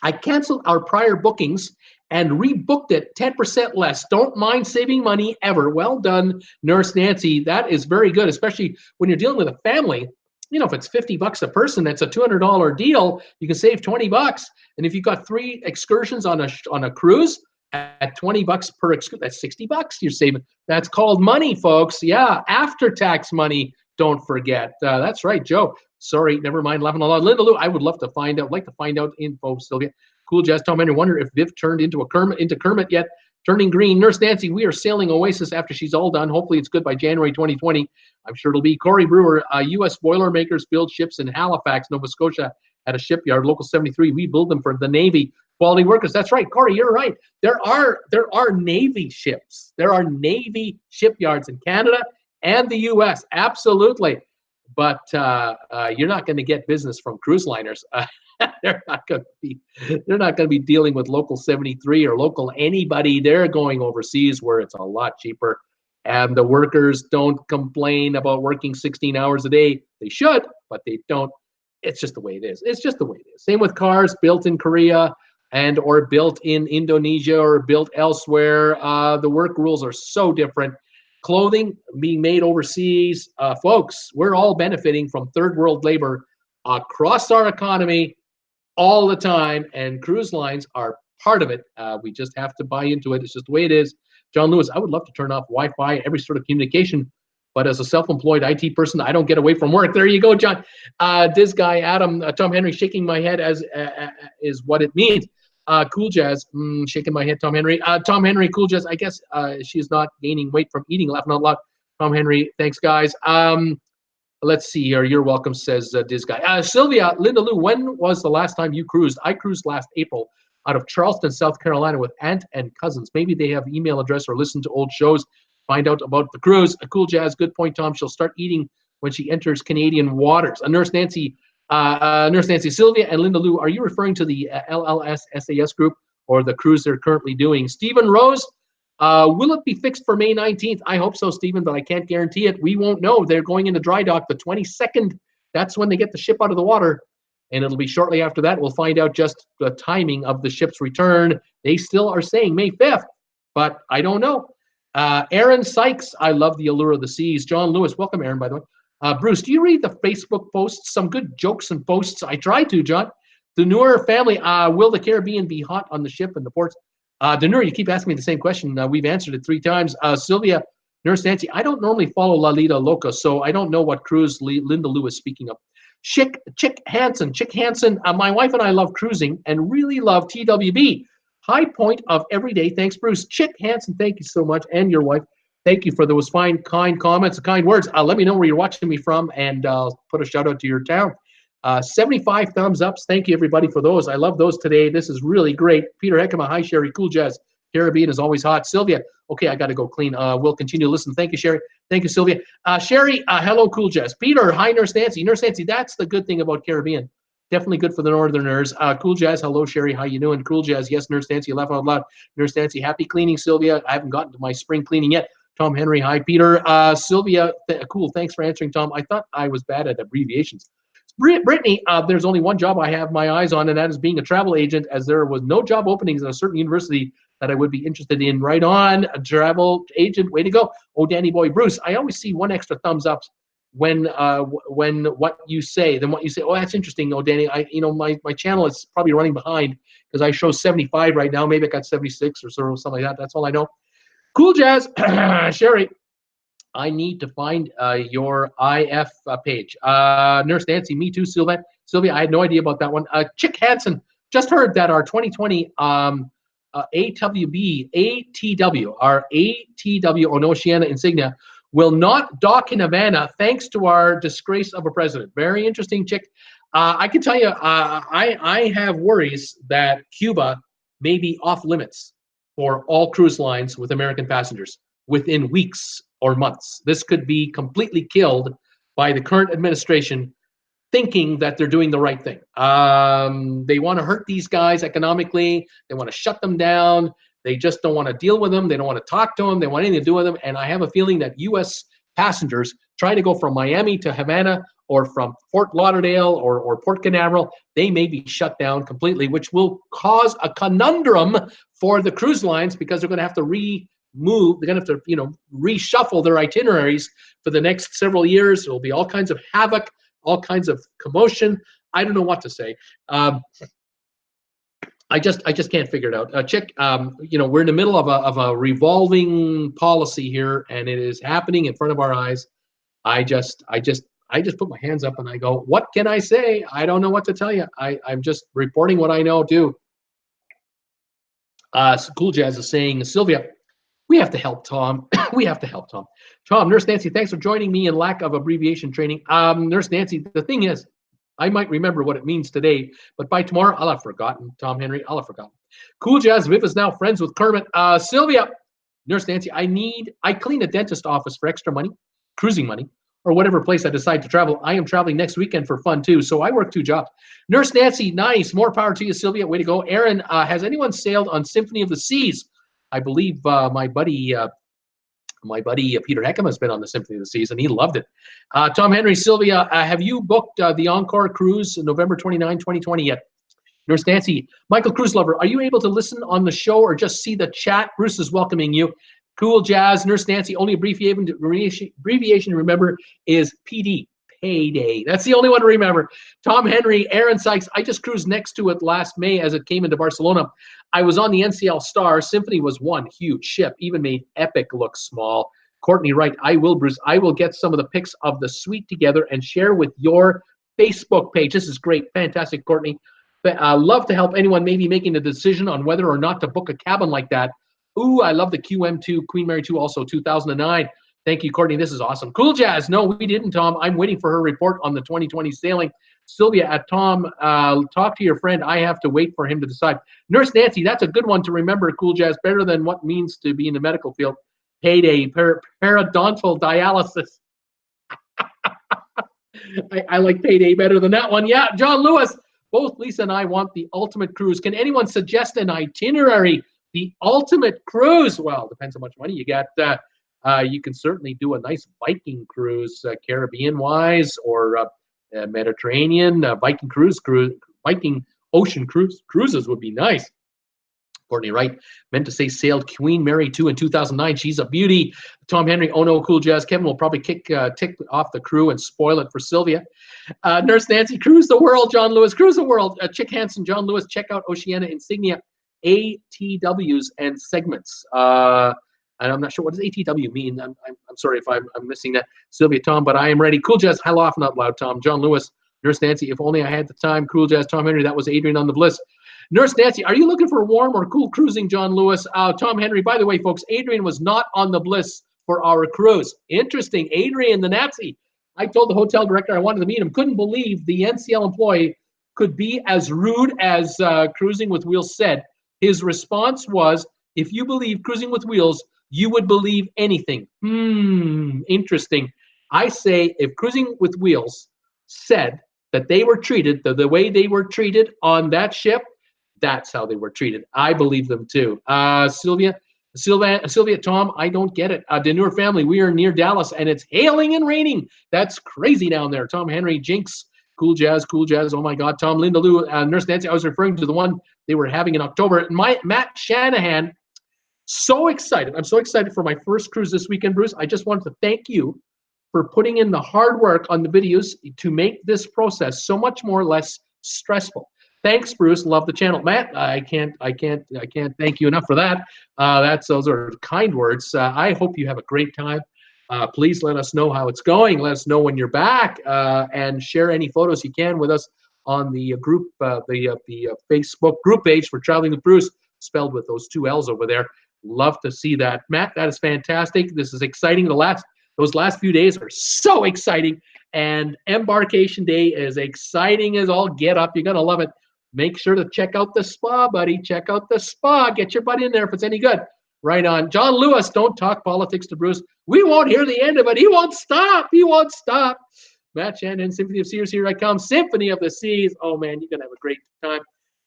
I canceled our prior bookings and rebooked it 10% less. Don't mind saving money ever. Well done, Nurse Nancy. That is very good, especially when you're dealing with a family. You know, if it's $50 a person, that's a $200 deal. You can save $20. And if you've got 3 excursions on a cruise at $20 per excursion, that's $60 you're saving. That's called money, folks. Yeah, after-tax money. Don't forget. That's right, Joe. Sorry, never mind. Laughing a lot. Linda Lou, I would love to find out. Like to find out info, Sylvia. Cool Jazz, Tom Henry. Wonder if Viv turned into Kermit yet. Turning green. Nurse Nancy, we are sailing Oasis after she's all done. Hopefully it's good by January 2020. I'm sure it'll be. Corey Brewer, U.S. Boilermakers build ships in Halifax, Nova Scotia at a shipyard. Local 73. We build them for the Navy. Quality workers. That's right, Corey. You're right. There are Navy ships. There are Navy shipyards in Canada and the U.S. Absolutely, but you're not going to get business from cruise liners. They're not going to be dealing with local 73 or local anybody. They're going overseas where it's a lot cheaper, and the workers don't complain about working 16 hours a day. They should, but they don't. It's just the way it is. It's just the way it is. Same with cars built in Korea and or built in Indonesia or built elsewhere. The work rules are so different. Clothing being made overseas, folks, we're all benefiting from third world labor across our economy all the time, and cruise lines are part of it. We just have to buy into it. It's just the way it is. John Lewis, I would love to turn off Wi-Fi, every sort of communication, but as a self-employed IT person, I don't get away from work. There you go, John. This guy, Adam, Tom Henry, shaking my head as is what it means. Cool Jazz, shaking my head, Tom Henry. Tom Henry, Cool Jazz, I guess she's not gaining weight from eating, laughing out loud. Tom Henry, thanks, guys. Let's see here. You're welcome, says this guy. Sylvia, Linda Lou, when was the last time you cruised? I cruised last April out of Charleston, South Carolina with aunt and cousins. Maybe they have email address or listen to old shows, find out about the cruise. Cool Jazz, good point, Tom. She'll start eating when she enters Canadian waters. Nurse Nancy, Sylvia and Linda Lou, are you referring to the LLS SAS group or the cruise they're currently doing? Stephen Rose, Will it be fixed for May 19th? I hope so, Stephen, but I can't guarantee it. We won't know. They're going into dry dock the 22nd. That's when they get the ship out of the water. And it'll be shortly after that. We'll find out just the timing of the ship's return. They still are saying May 5th, but I don't know. Aaron Sykes, I love the Allure of the Seas. John Lewis, welcome, Aaron, by the way. Bruce, do you read the Facebook posts? Some good jokes and posts. I try to, John. The Noor family, will the Caribbean be hot on the ship and the ports? Denur, you keep asking me the same question. We've answered it 3 times. Sylvia, Nurse Nancy, I don't normally follow La Lida Loca, so I don't know what cruise Linda Lewis speaking of. Chick Hansen, my wife and I love cruising and really love TWB. High point of every day. Thanks, Bruce. Chick Hansen, thank you so much, and your wife. Thank you for those fine, kind comments and kind words. Let me know where you're watching me from, and put a shout out to your town. 75 thumbs ups. Thank you, everybody, for those. I love those today. This is really great. Peter Heckema, hi, Sherry. Cool Jazz. Caribbean is always hot. Sylvia, okay, I got to go clean. We'll continue to listen. Thank you, Sherry. Thank you, Sylvia. Sherry, hello, Cool Jazz. Peter, hi, Nurse Nancy. Nurse Nancy, that's the good thing about Caribbean. Definitely good for the Northerners. Cool Jazz, hello, Sherry. How you doing? Cool Jazz, yes, Nurse Nancy, laugh out loud. Nurse Nancy, happy cleaning, Sylvia. I haven't gotten to my spring cleaning yet. Tom Henry, hi, Peter. Sylvia, cool, thanks for answering, Tom. I thought I was bad at abbreviations. Brittany, there's only one job I have my eyes on, and that is being a travel agent, as there was no job openings at a certain university that I would be interested in. Right on, a travel agent, way to go. Oh, Danny Boy, Bruce, I always see one extra thumbs up when what you say, then what you say. Oh, that's interesting. Oh, Danny, my channel is probably running behind because I show 75 right now. Maybe I got 76 or something like that. That's all I know. Cool Jazz, Sherry. I need to find your IF page. Nurse Nancy, me too, Sylvia. I had no idea about that one. Chick Hansen, just heard that our 2020 ATW, our ATW on Oceania insignia, will not dock in Havana thanks to our disgrace of a president. Very interesting, Chick. I can tell you, I have worries that Cuba may be off limits for all cruise lines with American passengers within weeks or months. This could be completely killed by the current administration thinking that they're doing the right thing. They want to hurt these guys economically. They want to shut them down. They just don't want to deal with them. They don't want to talk to them. They want anything to do with them. And I have a feeling that U.S. passengers trying to go from Miami to Havana or from Fort Lauderdale or Port Canaveral, they may be shut down completely, which will cause a conundrum for the cruise lines because they're going to have to they're going to have to, reshuffle their itineraries for the next several years. There will be all kinds of havoc, all kinds of commotion. I don't know what to say. I just can't figure it out. Chick, we're in the middle of a revolving policy here, and it is happening in front of our eyes. I just put my hands up and I go, what can I say? I don't know what to tell you. I'm just reporting what I know too. Cool Jazz is saying, Sylvia, we have to help Tom. We have to help Tom. Tom, Nurse Nancy, thanks for joining me in lack of abbreviation training. Nurse Nancy, the thing is, I might remember what it means today, but by tomorrow, I'll have forgotten. Tom Henry, I'll have forgotten. Cool Jazz, Viv is now friends with Kermit. Sylvia, Nurse Nancy, I clean a dentist office for extra money, cruising money, or whatever place I decide to travel. I am traveling next weekend for fun too, so I work 2 jobs. Nurse Nancy, nice. More power to you, Sylvia. Way to go. Aaron, has anyone sailed on Symphony of the Seas? I believe my buddy Peter Heckema has been on the Symphony of the Seas, and he loved it. Tom Henry, Sylvia, have you booked the Encore cruise November 29, 2020 yet? Nurse Nancy, Michael Cruise Lover, are you able to listen on the show or just see the chat? Bruce is welcoming you. Cool Jazz, Nurse Nancy, only abbreviation remember is PD, payday. That's the only one to remember. Tom Henry, Aaron Sykes, I just cruised next to it last May as it came into Barcelona. I was on the NCL Star. Symphony was one huge ship, even made Epic look small. Courtney Wright, I will, Bruce. I will get some of the pics of the suite together and share with your Facebook page. This is great. Fantastic, Courtney. Love to help anyone maybe making a decision on whether or not to book a cabin like that. Ooh, I love the QM2, Queen Mary 2, also 2009. Thank you, Courtney. This is awesome. Cool Jazz. No, we didn't, Tom. I'm waiting for her report on the 2020 sailing. Sylvia, at Tom, talk to your friend. I have to wait for him to decide. Nurse Nancy, that's a good one to remember, Cool Jazz. Better than what means to be in the medical field. Payday, periodontal dialysis. I like payday better than that one. Yeah, John Lewis. Both Lisa and I want the ultimate cruise. Can anyone suggest an itinerary The ultimate cruise. Well, depends how much money you got. You can certainly do a nice Viking cruise, Caribbean-wise, or Mediterranean Viking Viking ocean cruises would be nice. Courtney Wright meant to say sailed Queen Mary 2 in 2009. She's a beauty. Tom Henry, oh no, cool jazz. Kevin will probably tick off the crew and spoil it for Sylvia. Nurse Nancy, cruise the world. John Lewis, cruise the world. Chick Hansen, John Lewis, check out Oceania Insignia, ATWs and segments. And I'm not sure what does ATW mean. I'm sorry if I'm missing that. Sylvia, Tom, but I am ready. Cool jazz, hello off, not loud, Tom. John Lewis, Nurse Nancy, if only I had the time. Cool jazz, Tom Henry, that was Adrian on the Bliss. Nurse Nancy, are you looking for warm or cool cruising, John Lewis? Tom Henry, by the way, folks, Adrian was not on the Bliss for our cruise. Interesting. Adrian, the Nazi. I told the hotel director I wanted to meet him. Couldn't believe the NCL employee could be as rude as Cruising with Wheels said. His response was, if you believe Cruising with Wheels, you would believe anything. Interesting. I say if Cruising with Wheels said that they were treated the way they were treated on that ship, that's how they were treated. I believe them too. Sylvia, Tom, I don't get it. Deneur family, we are near Dallas and it's hailing and raining. That's crazy down there. Tom Henry, Jinx, cool jazz. Oh my God. Tom, Linda Lou, Nurse Nancy, I was referring to the one they were having in October. Matt Shanahan, so excited. I'm so excited for my first cruise this weekend, Bruce. I just wanted to thank you for putting in the hard work on the videos to make this process so much more or less stressful. Thanks, Bruce. Love the channel, Matt. I can't thank you enough for that. Those are kind words. I hope you have a great time. Please let us know how it's going. Let us know when you're back, and share any photos you can with us on the group, the Facebook group page for Traveling with Bruce, spelled with those 2 L's over there. Love to see that, Matt. That is fantastic. This is exciting. Those last few days are so exciting, and Embarkation Day is exciting as all get up. You're gonna love it. Make sure to check out the spa, buddy. Check out the spa. Get your butt in there if it's any good. Right on. John Lewis, don't talk politics to Bruce. We won't hear the end of it. He won't stop. He won't stop. Matt Shannon, Symphony of Seas, here I come. Symphony of the Seas. Oh, man, you're going to have a great time.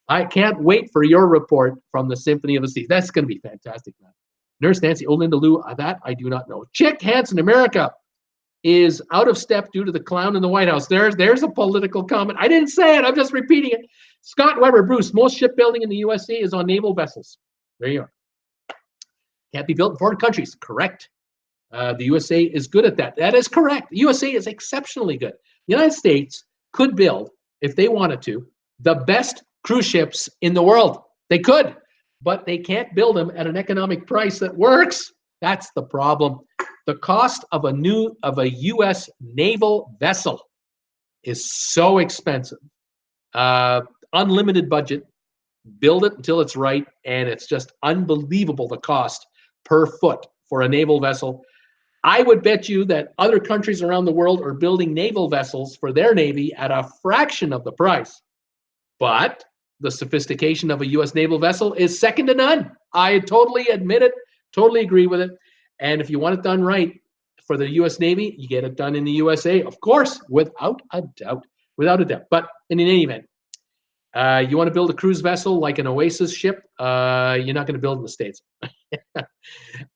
I can't wait for your report from the Symphony of the Seas. That's going to be fantastic, man. Nurse Nancy, Linda Lou, that I do not know. Chick Hansen, America is out of step due to the clown in the White House. There's a political comment. I didn't say it. I'm just repeating it. Scott Weber, Bruce, most shipbuilding in the USA is on naval vessels. There you are. Can't be built in foreign countries. Correct. The USA is good at that. That is correct. The USA is exceptionally good. The United States could build, if they wanted to, the best cruise ships in the world. They could, but they can't build them at an economic price that works. That's the problem. The cost of a U.S. naval vessel is so expensive. Unlimited budget, build it until it's right, and it's just unbelievable the cost per foot for a naval vessel. I would bet you that other countries around the world are building naval vessels for their Navy at a fraction of the price. But the sophistication of a U.S. naval vessel is second to none. I totally admit it, totally agree with it. And if you want it done right for the U.S. Navy, you get it done in the USA, of course, without a doubt. But in any event, you want to build a cruise vessel like an Oasis ship, you're not going to build in the States.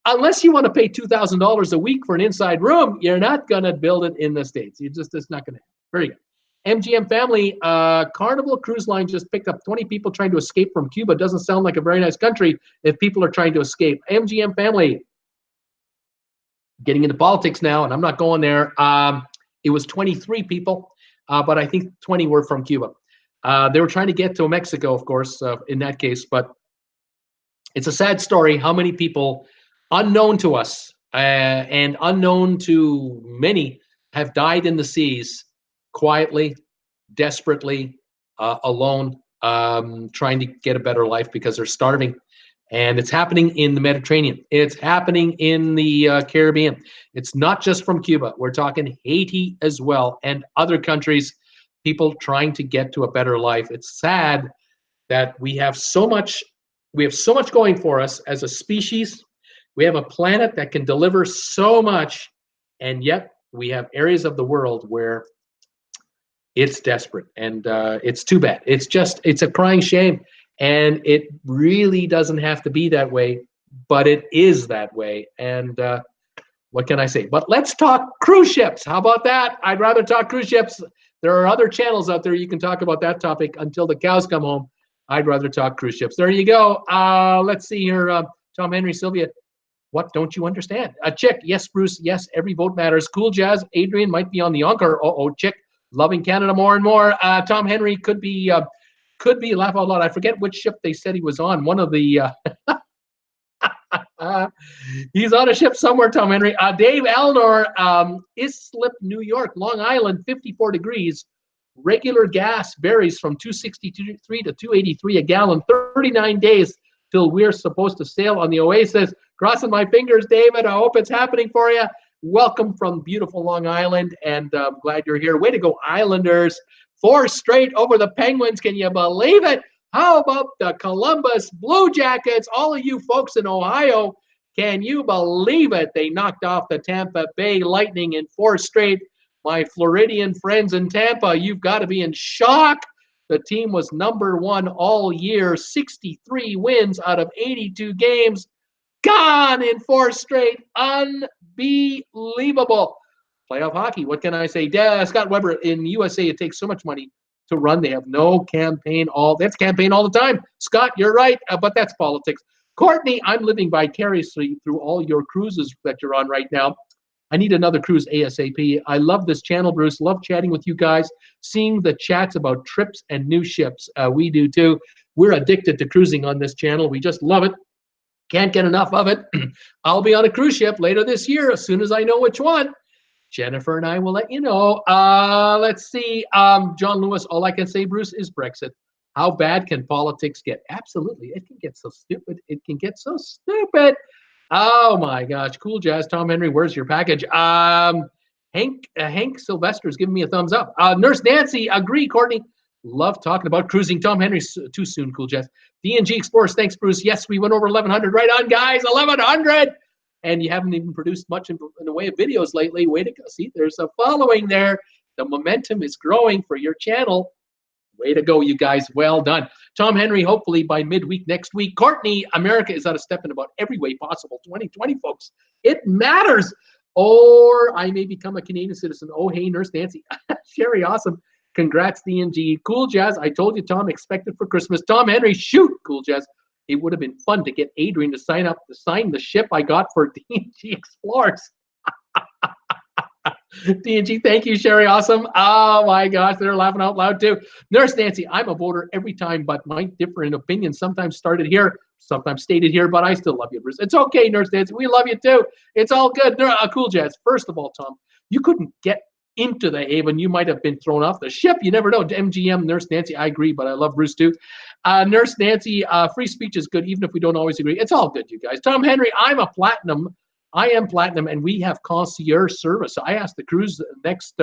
Unless you want to pay $2,000 a week for an inside room, you're not going to build it in the States. It's not going to happen. Very good. MGM family, Carnival Cruise Line just picked up 20 people trying to escape from Cuba. Doesn't sound like a very nice country if people are trying to escape. MGM family, getting into politics now, and I'm not going there. It was 23 people, but I think 20 were from Cuba. They were trying to get to Mexico, of course, in that case, but it's a sad story how many people unknown to us and unknown to many have died in the seas quietly, desperately, alone, trying to get a better life because they're starving. And it's happening in the Mediterranean. It's happening in the Caribbean. It's not just from Cuba. We're talking Haiti as well and other countries, people trying to get to a better life. It's sad that we have so much going for us as a species. We have a planet that can deliver so much, and yet we have areas of the world where it's desperate, and it's too bad. It's a crying shame. And it really doesn't have to be that way, but it is that way. And what can I say? But let's talk cruise ships. How about that? I'd rather talk cruise ships. There are other channels out there you can talk about that topic until the cows come home. I'd rather talk cruise ships. There you go. Let's see here. Tom Henry, Sylvia, what don't you understand? Chick, yes, Bruce, yes, every vote matters. Cool Jazz, Adrian might be on the Anchor. Chick, loving Canada more and more. Tom Henry could be laugh out loud. I forget which ship they said he was on. One of the he's on a ship somewhere, Tom Henry. Dave Elnor, Islip, New York, Long Island, 54 degrees. Regular gas varies from 263 to 283 a gallon, 39 days till we're supposed to sail on the Oasis. Crossing my fingers, David. I hope it's happening for you. Welcome from beautiful Long Island, and I'm glad you're here. Way to go, Islanders. 4 straight over the Penguins. Can you believe it? How about the Columbus Blue Jackets? All of you folks in Ohio, can you believe it? They knocked off the Tampa Bay Lightning in 4 straight. My Floridian friends in Tampa, you've got to be in shock. The team was #1 all year, 63 wins out of 82 games. Gone in 4 straight. Unbelievable. Playoff hockey, what can I say? Scott Weber, in USA, it takes so much money to run. They have no campaign. That's campaign all the time. Scott, you're right, but that's politics. Courtney, I'm living vicariously through all your cruises that you're on right now. I need another cruise ASAP. I love this channel, Bruce. Love chatting with you guys, seeing the chats about trips and new ships. We do too. We're addicted to cruising on this channel. We just love it. Can't get enough of it. I'll be on a cruise ship later this year as soon as I know which one. Jennifer and I will let you know. Let's see. John Lewis, all I can say, Bruce, is Brexit. How bad can politics get? Absolutely. It can get so stupid. It can get so stupid. Oh, my gosh. Cool Jazz. Tom Henry, where's your package? Hank Sylvester's giving me a thumbs up. Nurse Nancy, agree, Courtney. Love talking about cruising. Tom Henry, too soon, Cool Jazz. D&G Explorers, thanks, Bruce. Yes, we went over 1,100. Right on, guys. 1,100. And you haven't even produced much in the way of videos lately. Way to go. See, there's a following there. The momentum is growing for your channel. Way to go, you guys. Well done. Tom Henry, hopefully by midweek next week. Courtney, America is out of step in about every way possible. 2020, folks. It matters. Or I may become a Canadian citizen. Oh, hey, Nurse Nancy. Sherry, awesome. Congrats, DNG. Cool Jazz. I told you, Tom, expected for Christmas. Tom Henry, shoot, Cool Jazz. It would have been fun to get Adrian to sign the ship I got for DNG Explorers. DNG, thank you, Sherry. Awesome. Oh my gosh, they're laughing out loud too. Nurse Nancy, I'm a voter every time, but might differ in opinion. Sometimes started here, sometimes stated here, but I still love you, Bruce. It's okay, Nurse Nancy. We love you too. It's all good. Cool Jazz. First of all, Tom, you couldn't get into the Haven. You might have been thrown off the ship. You never know. MGM, Nurse Nancy, I agree, but I love Bruce too. Nurse Nancy, free speech is good, even if we don't always agree. It's all good, you guys. Tom Henry, I am platinum, and we have concierge service. So I asked the cruise next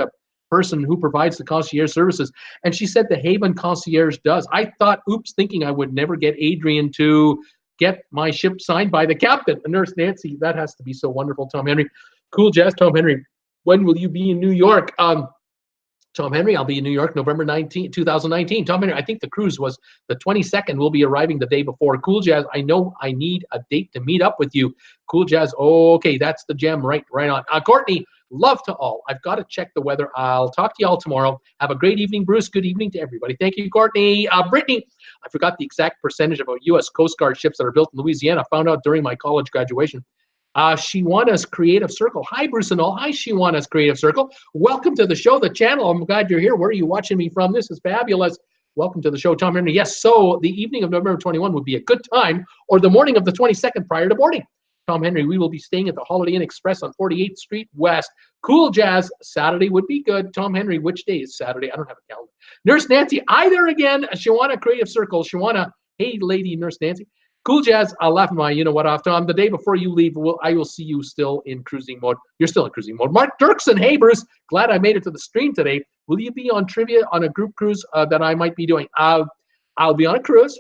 person who provides the concierge services, and she said the Haven concierge does. I thought, oops, thinking I would never get Adrian to get my ship signed by the captain. Nurse Nancy, that has to be so wonderful, Tom Henry. Cool Jazz, Tom Henry. When will you be in New York? Tom Henry, I'll be in New York November 19, 2019. Tom Henry, I think the cruise was the 22nd. We'll be arriving the day before. Cool Jazz, I know I need a date to meet up with you. Cool Jazz, okay, that's the gem. Right on. Courtney, love to all. I've got to check the weather. I'll talk to you all tomorrow. Have a great evening, Bruce. Good evening to everybody. Thank you, Courtney. Brittany, I forgot the exact percentage of U.S. Coast Guard ships that are built in Louisiana. Found out during my college graduation. Shiwana's Creative Circle. Hi, Bruce and all. Hi, Shiwana's Creative Circle. Welcome to the show, the channel. I'm glad you're here. Where are you watching me from? This is fabulous. Welcome to the show, Tom Henry. Yes, so the evening of November 21 would be a good time, or the morning of the 22nd prior to boarding. Tom Henry, we will be staying at the Holiday Inn Express on 48th Street West. Cool Jazz, Saturday would be good. Tom Henry, which day is Saturday? I don't have a calendar. Nurse Nancy, either again. Shiwana Creative Circle. Shiwana, hey, lady, Nurse Nancy. Cool Jazz, I'll laugh my you-know-what off, Tom. The day before you leave, I will see you still in cruising mode. You're still in cruising mode. Mark Dirksen, hey, Bruce. Glad I made it to the stream today. Will you be on trivia on a group cruise that I might be doing? I'll be on a cruise.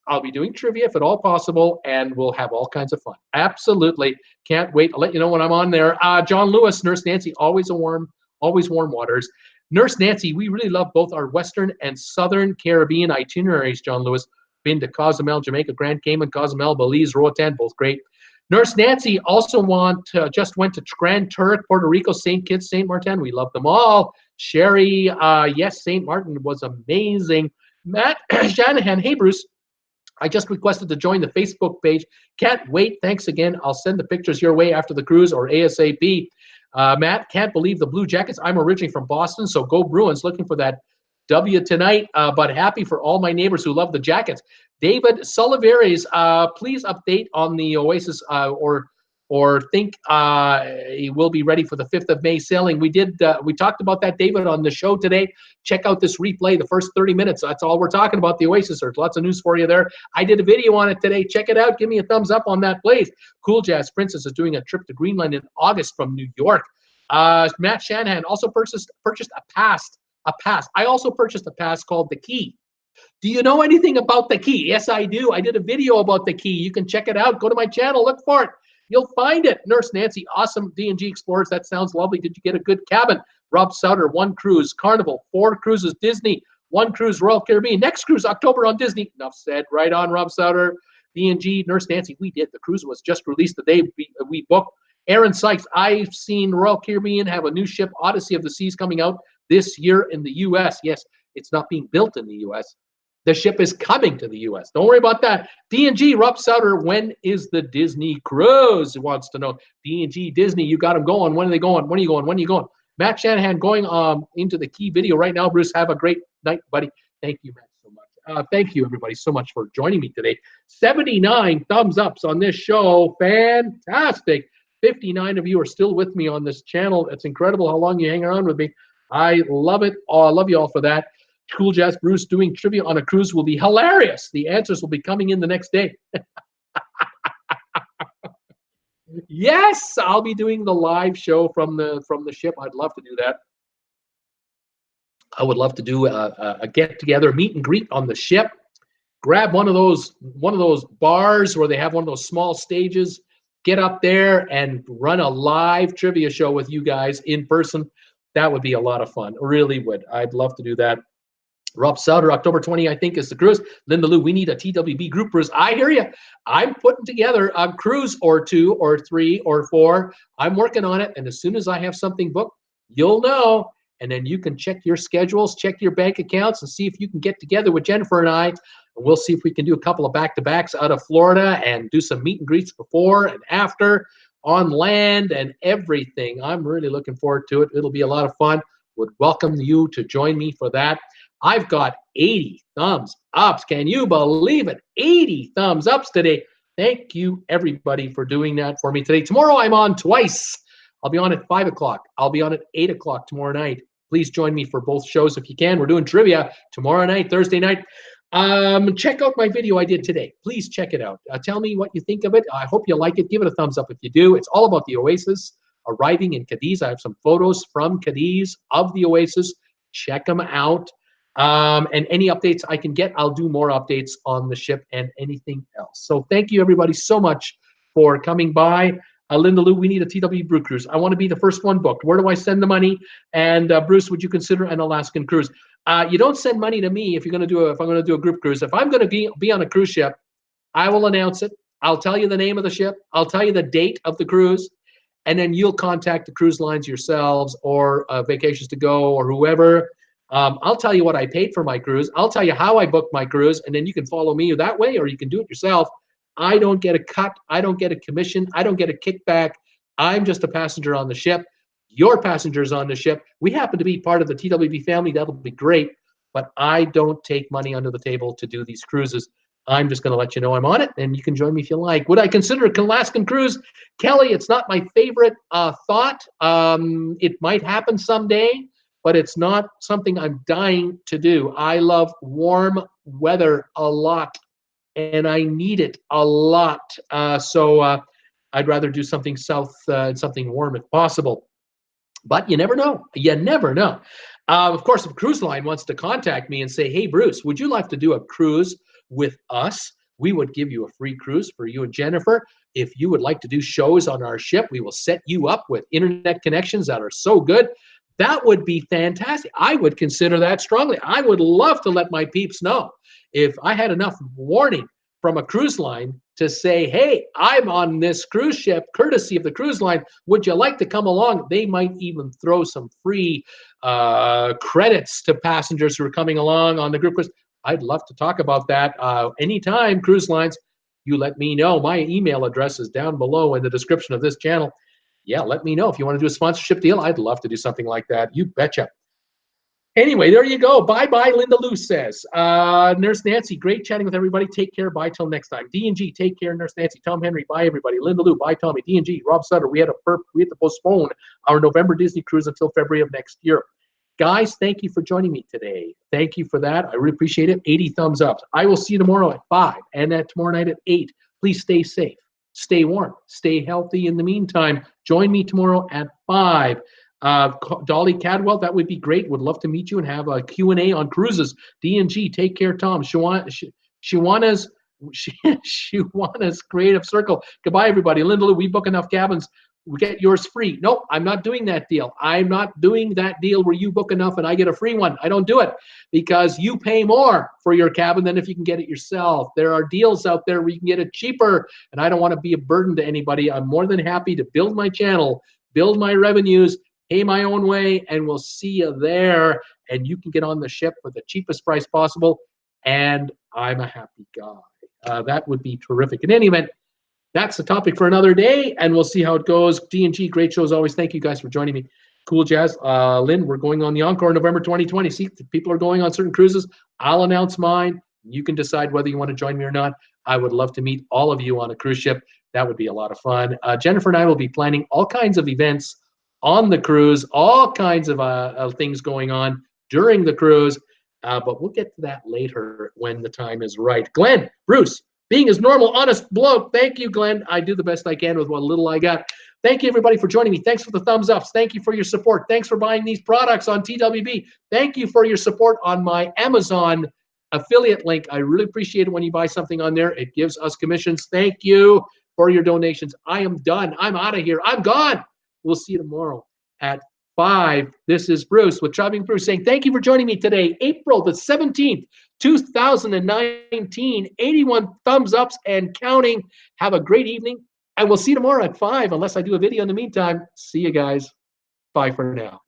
I'll be doing trivia if at all possible, and we'll have all kinds of fun. Absolutely. Can't wait. I'll let you know when I'm on there. John Lewis, Nurse Nancy, always warm waters. Nurse Nancy, we really love both our Western and Southern Caribbean itineraries, John Lewis. Been to Cozumel, Jamaica, Grand Cayman, Cozumel, Belize, Roatan, both great. Nurse Nancy also just went to Grand Turk, Puerto Rico, St. Kitts, St. Martin. We love them all. Sherry, yes, St. Martin was amazing. Matt Shanahan, hey, Bruce. I just requested to join the Facebook page. Can't wait. Thanks again. I'll send the pictures your way after the cruise or ASAP. Matt, can't believe the Blue Jackets. I'm originally from Boston, so go Bruins. Looking for that W tonight, but happy for all my neighbors who love the Jackets. David Sullivares, please update on the Oasis or think he will be ready for the 5th of May sailing. We talked about that, David, on the show today. Check out this replay, the first 30 minutes. That's all we're talking about, the Oasis. There's lots of news for you there. I did a video on it today. Check it out. Give me a thumbs up on that, please. Cool Jazz Princess is doing a trip to Greenland in August from New York. Matt Shanahan also purchased a pass. I also purchased a pass called The Key. Do you know anything about The Key? Yes, I do. I did a video about The Key. You can check it out. Go to my channel. Look for it. You'll find it. Nurse Nancy, awesome. D&G Explorers, that sounds lovely. Did you get a good cabin? Rob Souter, 1 cruise. Carnival, 4 cruises. Disney, 1 cruise. Royal Caribbean. Next cruise, October on Disney. Enough said. Right on, Rob Souter. D&G, Nurse Nancy, we did. The cruise was just released the day we booked. Aaron Sykes, I've seen Royal Caribbean have a new ship, Odyssey of the Seas, coming out this year in the U.S. Yes, it's not being built in the U.S. The ship is coming to the U.S. Don't worry about that. D&G, Rob Souter, when is the Disney cruise? He wants to know. D&G, Disney, you got them going. When are they going? When are you going? When are you going? Matt Shanahan going into the Key video right now. Bruce, have a great night, buddy. Thank you, Matt, so much. Thank you, everybody, so much for joining me today. 79 thumbs ups on this show. Fantastic. 59 of you are still with me on this channel. It's incredible how long you hang around with me. I love it. Oh, I love you all for that. Cool Jazz Bruce doing trivia on a cruise will be hilarious. The answers will be coming in the next day. Yes, I'll be doing the live show from the ship. I'd love to do that. I would love to do a get together, meet and greet on the ship. Grab one of those bars where they have one of those small stages. Get up there and run a live trivia show with you guys in person. That would be a lot of fun. Really would. I'd love to do that. Rob Souter, October 20, I think, is the cruise. Linda Lou, we need a TWB group cruise. I hear you. I'm putting together a cruise or 2 or 3 or 4. I'm working on it. And as soon as I have something booked, you'll know. And then you can check your schedules, check your bank accounts, and see if you can get together with Jennifer and I. And we'll see if we can do a couple of back-to-backs out of Florida and do some meet and greets before and after on land and everything. I'm really looking forward to it. It'll be a lot of fun. Would welcome you to join me for that. I've got 80 thumbs ups. Can you believe it? 80 thumbs ups today. Thank you, everybody, for doing that for me today. Tomorrow, I'm on twice. I'll be on at 5 o'clock. I'll be on at 8 o'clock tomorrow night. Please join me for both shows if you can. We're doing trivia tomorrow night, Thursday night. Check out my video I did today. Please check it out. Tell me what you think of it. I hope you like it. Give it a thumbs up if you do. It's all about the Oasis arriving in Cadiz. I have some photos from Cadiz of the Oasis. Check them out. And any updates I can get, I'll do more updates on the ship and anything else. So thank you, everybody, so much for coming by. Linda Lou, we need a TWB Brew Cruise. I want to be the first one booked. Where do I send the money? And Bruce, would you consider an Alaskan cruise? You don't send money to me if I'm going to do a group cruise. If I'm going to be on a cruise ship, I will announce it. I'll tell you the name of the ship. I'll tell you the date of the cruise. And then you'll contact the cruise lines yourselves or Vacations to Go or whoever. I'll tell you what I paid for my cruise. I'll tell you how I booked my cruise, and then you can follow me that way, or you can do it yourself. I don't get a cut. I don't get a commission. I don't get a kickback. I'm just a passenger on the ship. Your passengers on the ship. We happen to be part of the TWB family. That'll be great, but I don't take money under the table to do these cruises. I'm just going to let you know I'm on it, and you can join me if you like. Would I consider an Alaskan cruise? Kelly, it's not my favorite thought. It might happen someday, but it's not something I'm dying to do. I love warm weather a lot, and I need it a lot. So I'd rather do something south, something warm if possible. But you never know. You never know. Of course, if a cruise line wants to contact me and say, hey, Bruce, would you like to do a cruise with us? We would give you a free cruise for you and Jennifer. If you would like to do shows on our ship, we will set you up with internet connections that are so good. That would be fantastic. I would consider that strongly. I would love to let my peeps know if I had enough warning from a cruise line to say, hey, I'm on this cruise ship, courtesy of the cruise line. Would you like to come along? They might even throw some free credits to passengers who are coming along on the group cruise. I'd love to talk about that. Anytime, cruise lines, you let me know. My email address is down below in the description of this channel. Yeah, let me know if you want to do a sponsorship deal. I'd love to do something like that. You betcha. Anyway, there you go. Bye-bye, Linda Lou says. Nurse Nancy, great chatting with everybody. Take care. Bye till next time. D&G, take care. Nurse Nancy, Tom Henry, bye everybody. Linda Lou, bye Tommy. D&G, Rob Sutter, we had to postpone our November Disney cruise until February of next year. Guys, thank you for joining me today. Thank you for that. I really appreciate it. 80 thumbs up. I will see you tomorrow at 5 and tomorrow night at 8. Please stay safe. Stay warm. Stay healthy in the meantime. Join me tomorrow at 5. Dolly Cadwell, that would be great. Would love to meet you and have a Q&A on cruises. D&G, take care, Tom. Shawana's Creative Circle. Goodbye, everybody. Linda Lou, we book enough cabins. We get yours free. Nope, I'm not doing that deal. I'm not doing that deal where you book enough and I get a free one. I don't do it because you pay more for your cabin than if you can get it yourself. There are deals out there where you can get it cheaper, and I don't want to be a burden to anybody. I'm more than happy to build my channel, build my revenues, pay my own way, and we'll see you there. And you can get on the ship for the cheapest price possible, and I'm a happy guy. That would be terrific. In any event, that's the topic for another day, and we'll see how it goes. D&G, great show as always. Thank you guys for joining me. Cool Jazz. Lynn, we're going on the Encore in November 2020. See, people are going on certain cruises. I'll announce mine. You can decide whether you want to join me or not. I would love to meet all of you on a cruise ship. That would be a lot of fun. Jennifer and I will be planning all kinds of events on the cruise, all kinds of things going on during the cruise, but we'll get to that later when the time is right. Glenn, Bruce, being his normal, honest bloke. Thank you, Glenn. I do the best I can with what little I got. Thank you, everybody, for joining me. Thanks for the thumbs ups. Thank you for your support. Thanks for buying these products on TWB. Thank you for your support on my Amazon affiliate link. I really appreciate it when you buy something on there. It gives us commissions. Thank you for your donations. I am done. I'm out of here. I'm gone. We'll see you tomorrow at 5. This is Bruce with Shopping Bruce saying thank you for joining me today, April the 17th, 2019. 81 thumbs ups and counting. Have a great evening, and we'll see you tomorrow at 5, unless I do a video in the meantime. See you guys. Bye for now.